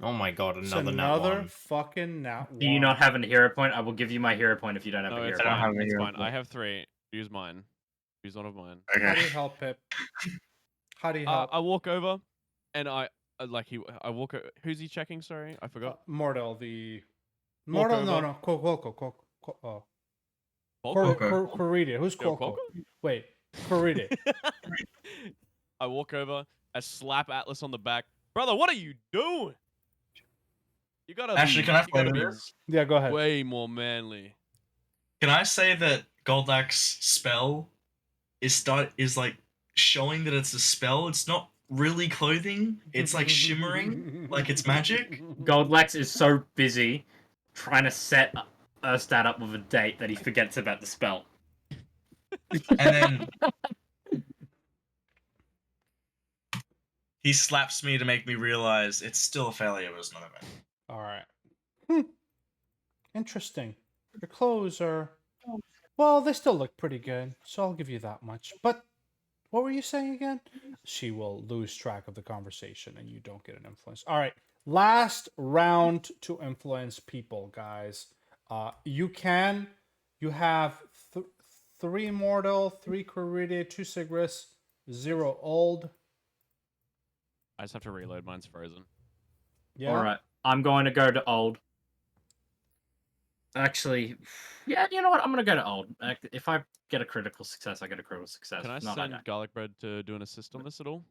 Oh my god, It's another nat another one. fucking nat one. Do you not have a hero point? I will give you my hero point if you don't have No, a hero it's I don't point. have fine. a It's hero fine. I point. have 3. Use mine. Use one of mine. How do you Okay. help, Pip? How do you help? I walk over, and I walk. Who's he checking? Sorry, I forgot. Mortal, the Walk Mortal. No, over. no. Coco. Volko? Kurita. Who's Yo, Coco? Volko? Wait, Kurita. I walk over, I slap Atlas on the back. Brother, what are you doing? You gotta Actually, be, can I you gotta play be this? Yeah, go ahead. way more manly. Can I say that Goldak's spell is like showing that it's a spell? It's not really clothing. It's like shimmering, like it's magic. Goldlax is so busy trying to set Erstad up with a date that he forgets about the spell. And then he slaps me to make me realize it's still a failure, but it's not a bad. All right. Interesting. Your clothes are, well, they still look pretty good, so I'll give you that much. But what were you saying again? She will lose track of the conversation and you don't get an influence. All right. Last round to influence people, guys. You have 3 mortal, 3 Corridia, 2 Sigris, 0 old. I just have to reload. Mine's frozen. Yeah. All right, I'm going to go to old. Actually, yeah, you know what? I'm gonna go to old. If I get a critical success, I get a critical success. Can I If not, I send don't. garlic bread to do an assist on this at all?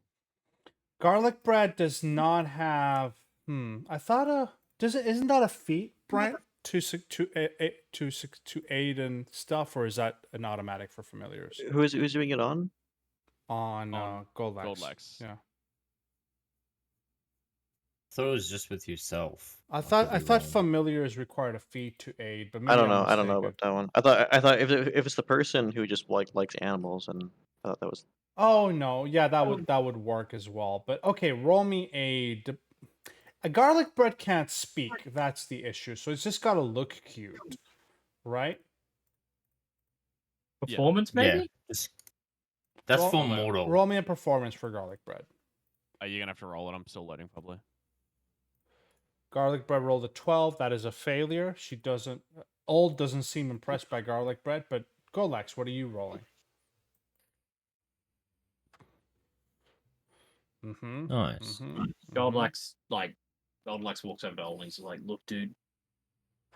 Garlic bread does not have. I thought isn't that a feat, Brent? To aid and stuff, or is that an automatic for familiars Who's doing it on? on On Goldlax? Goldlax. Yeah, I thought it was just with yourself. I could thought be wrong. familiars required a feat to aid, but maybe I don't I'm know. I don't know mistaken. about that one. I thought if it's the person who just likes animals, and I thought that was. Oh no, yeah, that would work as well. But okay, roll me a garlic bread can't speak. That's the issue. So it's just got to look cute, right? Performance, Yeah, maybe. that's Roll- for mortal. Roll me a performance for garlic bread. Are you gonna have to roll it? I'm still loading, probably. Garlic bread rolled a 12. That is a failure. She doesn't. Old doesn't seem impressed by garlic bread, but Golex, what are you rolling? Mm-hmm. Nice. Goldlax walks over to old and he's like, "Look, dude,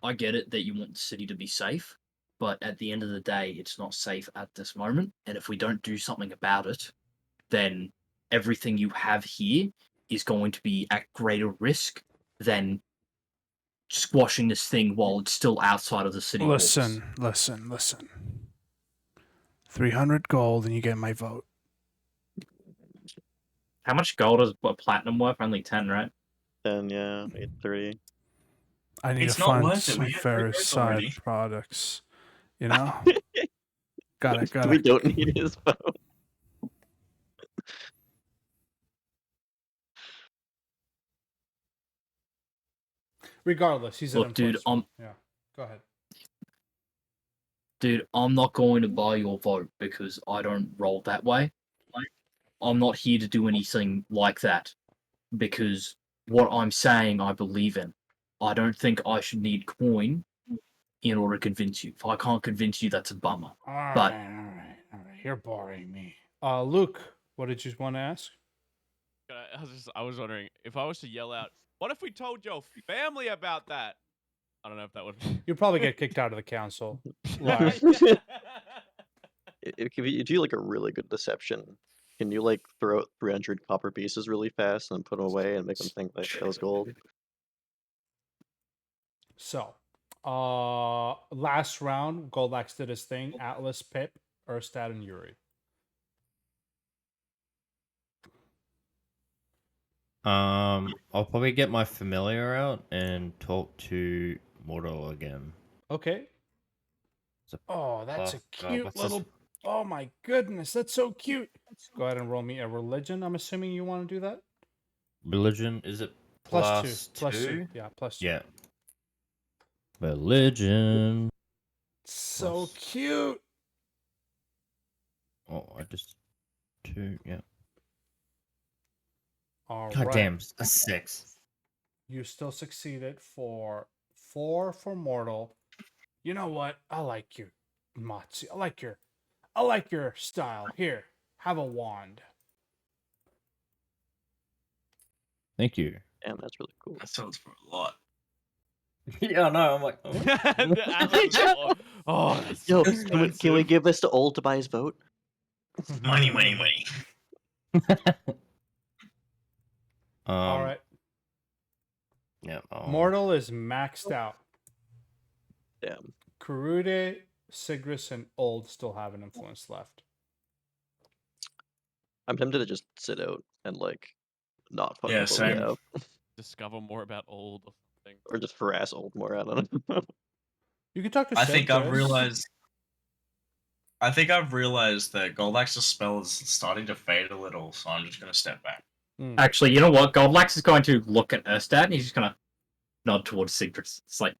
I get it that you want the city to be safe, but at the end of the day, it's not safe at this moment. And if we don't do something about it, then everything you have here is going to be at greater risk than squashing this thing while it's still outside of the city walls." Listen. 300 gold and you get my vote. How much gold is what platinum worth? Only 10, right? Then yeah, 3. I need It's to not find worth it. some We have ferrous regrets side already. products. You know? got We it. don't need his vote. Regardless, he's an Look, dude, influencer. Yeah. Go ahead. Dude, I'm not going to buy your vote because I don't roll that way. I'm not here to do anything like that because what I'm saying I believe in. I don't think I should need coin in order to convince you. If I can't convince you, that's a bummer. All right, But- all right. You're boring me. Luke, what did you want to ask? I was wondering if I was to yell out, "What if we told your family about that?" I don't know if that would. You'd probably get kicked out of the council. Live. If you do like a really good deception, can you like throw out 300 copper pieces really fast and put them away and make them think that that was gold? So, last round, Goldlax did his thing. Atlas, Pip, Erstad, and Yuri. I'll probably get my familiar out and talk to Mortal again. Okay. So- Oh, that's a God, cute what's this? little. Oh my goodness, that's so cute. Go ahead and roll me a religion. I'm assuming you want to do that. Religion, is it Plus plus 2. two? Yeah, plus 2. Yeah. Religion. So Plus- cute. Oh, I just 2. Yeah. All God right. damn, a 6. You still succeeded for 4 for mortal. You know what? I like your Matsu. I like your style. Here, have a wand. Thank you. Damn, that's really cool. That sounds for a lot. Yeah, no, I'm like, Oh, that's Yo, so can we give this to Old to buy his vote? Money. All right. Yeah. Mortal is maxed out. Damn. Kurude, Sigris, and Old still have an influence left. I'm tempted to just sit out and like not fucking Yeah, vote same. out, discover more about old or something. or just harass Old more. I don't know. You can talk to I think I've Sigris. realized. I think I've realized that Goldax's spell is starting to fade a little, so I'm just gonna step back. Actually, you know what? Goldlax is going to look at Erstad and he's just gonna nod towards Sigrid. It's like,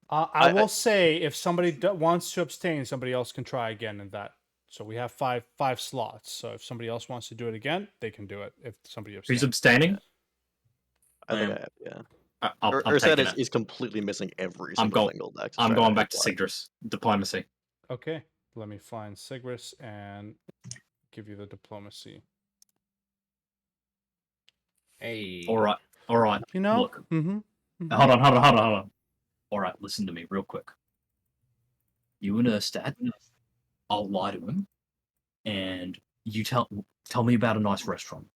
I I- will say if somebody wants to abstain, somebody else can try again in that. So we have five slots. So if somebody else wants to do it again, they can do it. If somebody Who's abstains. abstaining? I think Um, I have, yeah. I'm Urset taking is, it. is completely missing every I'm single go- thing Goldax is I'm trying going back to apply. Sigris. Diplomacy. Okay, let me find Sigris and give you the diplomacy. Hey. All right. All right. You know, Look. mm-hmm. Hold on. All right, listen to me real quick. You and Erstad, I'll lie to him, and you tell me about a nice restaurant.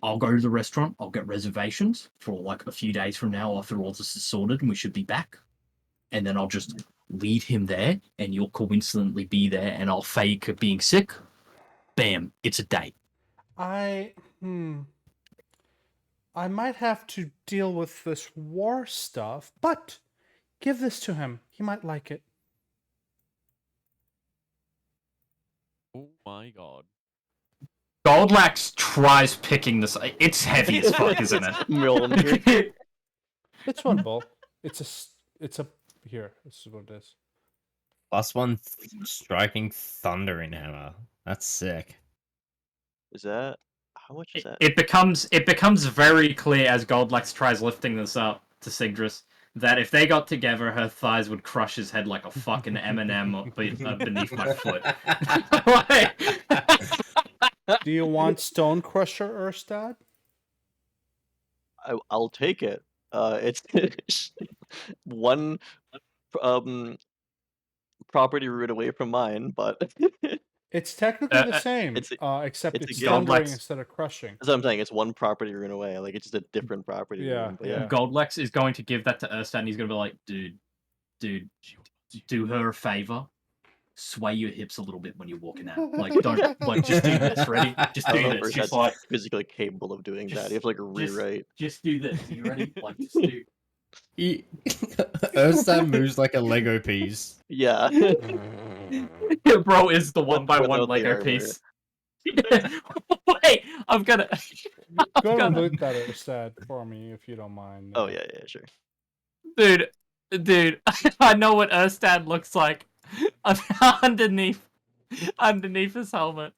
I'll go to the restaurant. I'll get reservations for like a few days from now after all this is sorted, and we should be back. And then I'll just lead him there, and you'll coincidentally be there, and I'll fake being sick. Bam! It's a date. I might have to deal with this war stuff, but give this to him. He might like it. Oh my god. Goldlax tries picking this. It's heavy as fuck, isn't Mjolnir. it? It's one bull. It's a here. This is what it is. +1 striking thundering hammer. That's sick. Is that how much is that? It becomes very clear as Goldlax tries lifting this up to Sigdris that if they got together, her thighs would crush his head like a fucking M&M beneath my foot. Do you want Stone Crusher, Erstad? I'll take it. It's one property route away from mine, but It's technically the same, it's except it's it's a thundering Goldlax. instead of crushing. that's what I'm saying. It's one property rune away. Like it's just a different property Yeah, rune. But yeah. Goldlex is going to give that to Erstad, and he's going to be like, dude, do her a favor. Sway your hips a little bit when you're walking out. Like, don't, like, just do this. Ready? Just I don't do know if this. Just Urset's like, physically capable of doing that. You have to like rewrite. just do this. You ready? Like, just do. Ursa moves like a Lego piece. Yeah. Bro is the one by one Without the Lego armor. piece. Wait, I'm gonna. Go gonna- loot that Erstad for me if you don't mind. Oh yeah, sure. Dude, I know what Erstad looks like underneath his helmet.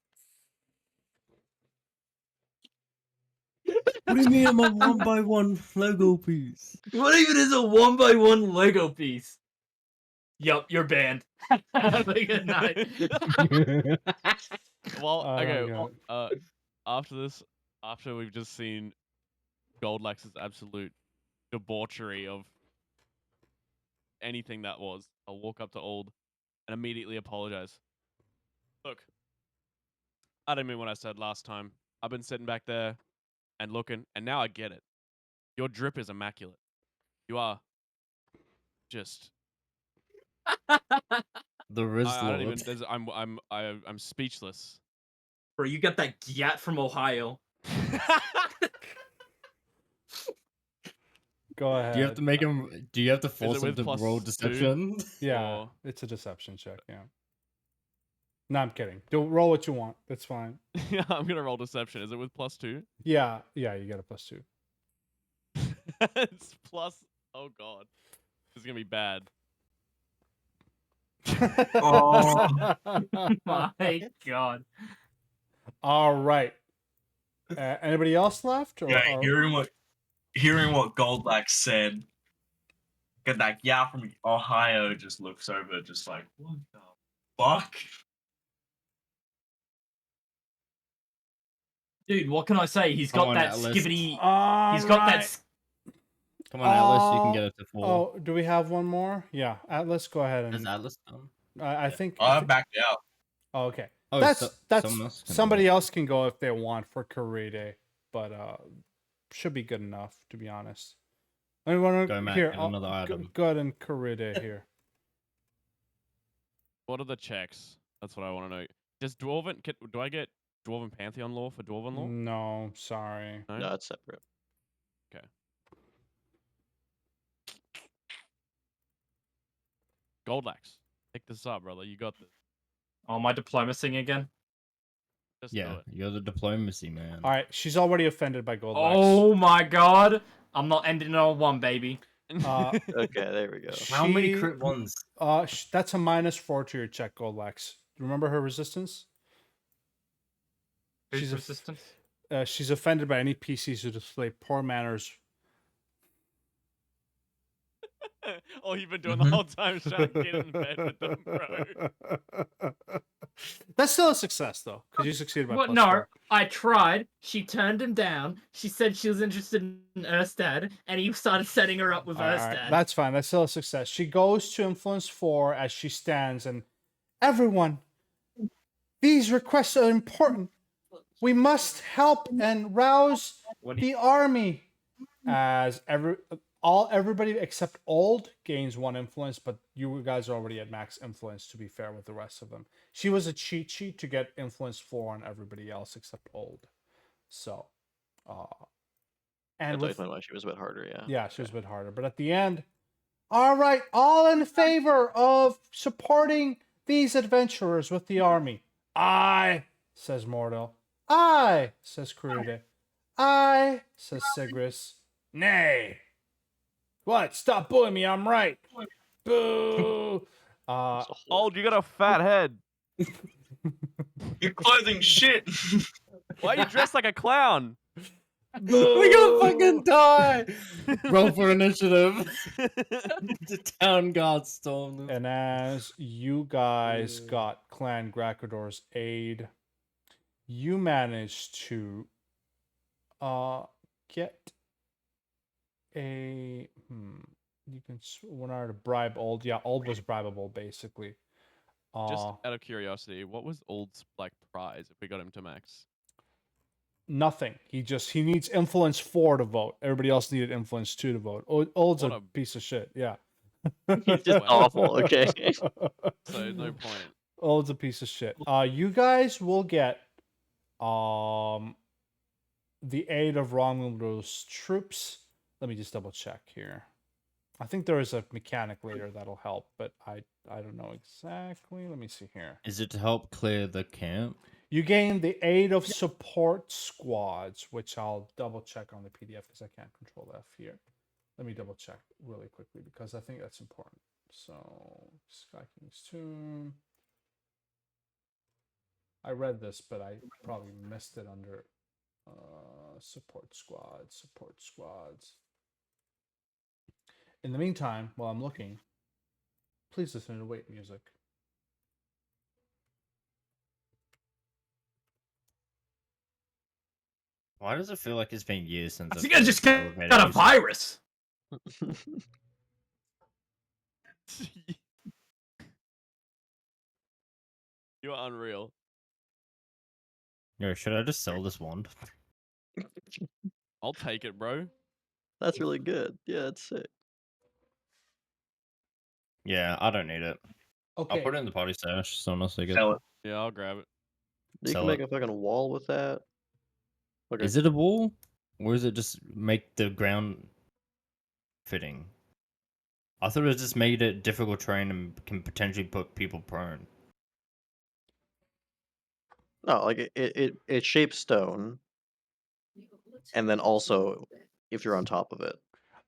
What do you mean I'm a 1x1 Lego piece? What even is a 1x1 Lego piece? Yup, you're banned. Have a good night. Well, I don't okay. get it. After this, after we've just seen Goldlax's absolute debauchery of anything that was, I'll walk up to Old and immediately apologize. Look, I didn't mean what I said last time. I've been sitting back there and looking, and now I get it. Your drip is immaculate. You are just. The Riz I don't even. Lord. There's, I'm speechless. Bro, you got that gat from Ohio. Go ahead. Do you have to make him? Do you have to force him with to plus roll two? deception? Yeah, Or- it's a deception check. Yeah. No, I'm kidding. Do roll what you want. That's fine. Yeah, I'm gonna roll deception. Is it with +2? Yeah, you get a +2. It's plus. Oh god, this is gonna be bad. Oh. My God. All right. Anybody else left? Or, Yeah, or- hearing what Goldlax said, get that gal from Ohio just looks over, just like, what the fuck? Dude, what can I say? He's Come got on, that Atlas. skibbity. All He's got right. that. Come on, Atlas, you can get it to 4. Oh, do we have one more? Yeah, Atlas, go ahead Has and Atlas done? I think. I backed out. Oh, okay. Oh, that's so- that's someone else can do somebody it. else can go if they want for Karide, but should be good enough to be honest. Anyone Go, Matt, here? get another item. Go ahead and Karide here. What are the checks? That's what I want to know. Does Dwarven? Do I get Dwarven Pantheon lore for Dwarven lore? No, sorry. No? No, it's separate. Goldlax, pick this up, brother. You got this. Oh, am I diplomacy again? Just do Yeah, it. you're the diplomacy man. All right, she's already offended by Goldlax. Oh my God. I'm not ending it on 1, baby. Uh, Okay, there we go. How many she- crit ones? That's a -4 to your check, Goldlex. Remember her resistance? Who's She's resistance? she's offended by any PCs who display poor manners. Oh, you've been doing the whole time trying to get in bed with them, bro. That's still a success, though, because you succeeded by What? plus No, 4. I tried. She turned him down. She said she was interested in Erstad, and he started setting her up with All right, Erstad. that's fine. That's still a success. She goes to influence 4 as she stands, and everyone, these requests are important. We must help and rouse the army. As everybody except Old gains 1 influence, but you guys are already at max influence. To be fair with the rest of them, she was a cheat sheet to get influence 4 on everybody else except Old. So, and That's with, why she was a bit harder. Yeah. yeah, she was a bit harder. But at the end, all right, all in favor of supporting these adventurers with the army? Aye, says Mordel. Aye, says Crude. Aye, says Sigris. Nay. What? Stop bullying me. I'm right. Boo. It's a whole- Old, you got a fat head. Your clothing shit. Why are you dressed like a clown? We're gonna fucking die! Roll for initiative. The town guard stormed them. And as you guys got Clan Grakador's aid, you managed to get a you can one hour to bribe Old. Yeah, Old was bribable basically. Just out of curiosity, what was Old's like prize if we got him to max? Nothing. He needs influence 4 to vote. Everybody else needed influence 2 to vote. Old's What a a- piece of shit. Yeah. He's just awful. Okay. So no point. Old's a piece of shit. You guys will get the aid of Rolgrimmdur's troops. Let me just double check here. I think there is a mechanic later that'll help, but I don't know exactly. Let me see here. Is it to help clear the camp? You gain the aid of support squads, which I'll double check on the PDF because I can't control F here. Let me double check really quickly because I think that's important. So, Sky King's Tomb. I read this, but I probably missed it under support squads. In the meantime, while I'm looking, please listen to wait music. Why does it feel like it's been years since I I've think I played just got elevator a music? virus. You're unreal. Yo, should I just sell this wand? I'll take it, bro. That's really good. Yeah, it's sick. Yeah, I don't need it. Okay. I'll put it in the party stash. Someone else take it. Sell it. Yeah, I'll grab it. You Sell can make it. a fucking wall with that. Okay. Is it a wall? Or is it just make the ground fitting? I thought it just made it difficult terrain and can potentially put people prone. No, like it shapes stone, and then also if you're on top of it.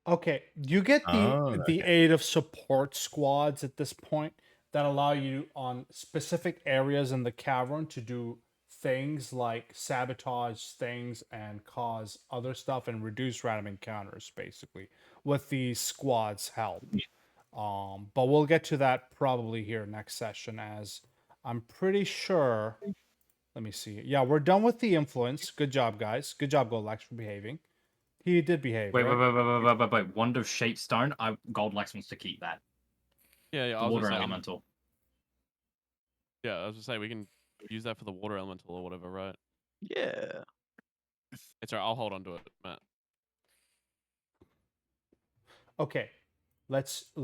Okay, you get Oh, the okay. aid of support squads at this point that allow you on specific areas in the cavern to do things like sabotage things and cause other stuff and reduce random encounters basically with these squads help. But we'll get to that probably here next session as I'm pretty sure. Let me see. Yeah, we're done with the influence. Good job, guys. Good job, Goldlax, for behaving. He did behave. Wait, right? wait. Wand of Shape Stone. Goldlex wants to keep that. Yeah, The I was water gonna say, elemental. yeah, I was gonna say we can use that for the water elemental or whatever, right? Yeah. It's alright. I'll hold on to it, Matt. Okay,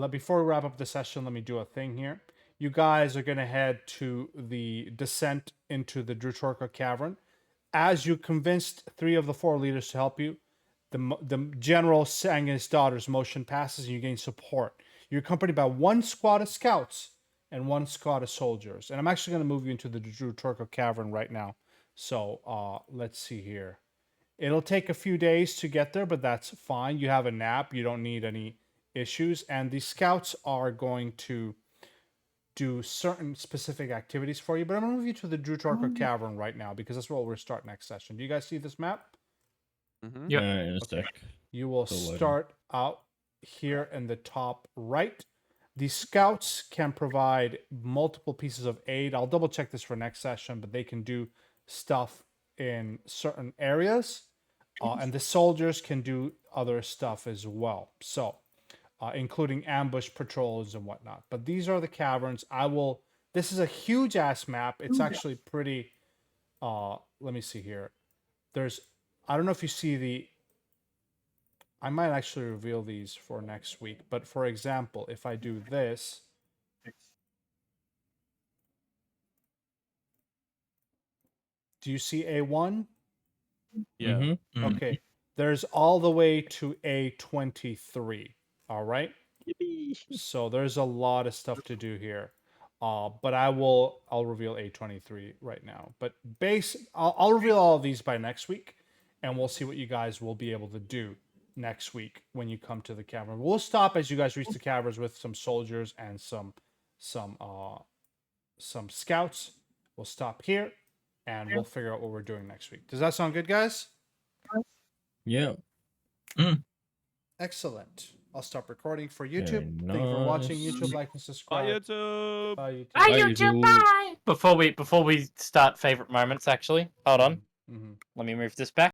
before we wrap up the session, let me do a thing here. You guys are gonna head to the descent into the Drutorka cavern. As you convinced 3 of the 4 leaders to help you, the general sang his daughter's motion passes and you gain support. You're accompanied by 1 squad of scouts and 1 squad of soldiers. And I'm actually going to move you into the Drutorka cavern right now. So let's see here. It'll take a few days to get there, but that's fine. You have a nap. You don't need any issues. And the scouts are going to do certain specific activities for you. But I'm going to move you to the Drutarka Cavern right now because that's where we'll start next session. Do you guys see this map? Mm-hmm. Yep. In a Okay. sec. You will Still loading. start out here in the top right. The scouts can provide multiple pieces of aid. I'll double check this for next session, but they can do stuff in certain areas. And the soldiers can do other stuff as well. So, including ambush patrols and whatnot. But these are the caverns. This is a huge ass map. It's actually pretty, let me see here. I don't know if you see I might actually reveal these for next week. But for example, if I do this, do you see A1? Yeah. Mm-hmm. Mm. Okay. There's all the way to A23. All right. Yippee. So there's a lot of stuff to do here. But I'll reveal A23 right now. But I'll reveal all of these by next week, and we'll see what you guys will be able to do next week when you come to the cavern. We'll stop as you guys reach the caverns with some soldiers and some scouts. We'll stop here, and we'll figure out what we're doing next week. Does that sound good, guys? Yeah. Excellent. I'll stop recording for YouTube. Very Thank you for watching. nice. YouTube, like and Bye, subscribe. YouTube. Bye, YouTube. Bye, Bye, YouTube. YouTube. Bye. Before we start favorite moments, actually, hold on. Mhm. Let me move this back.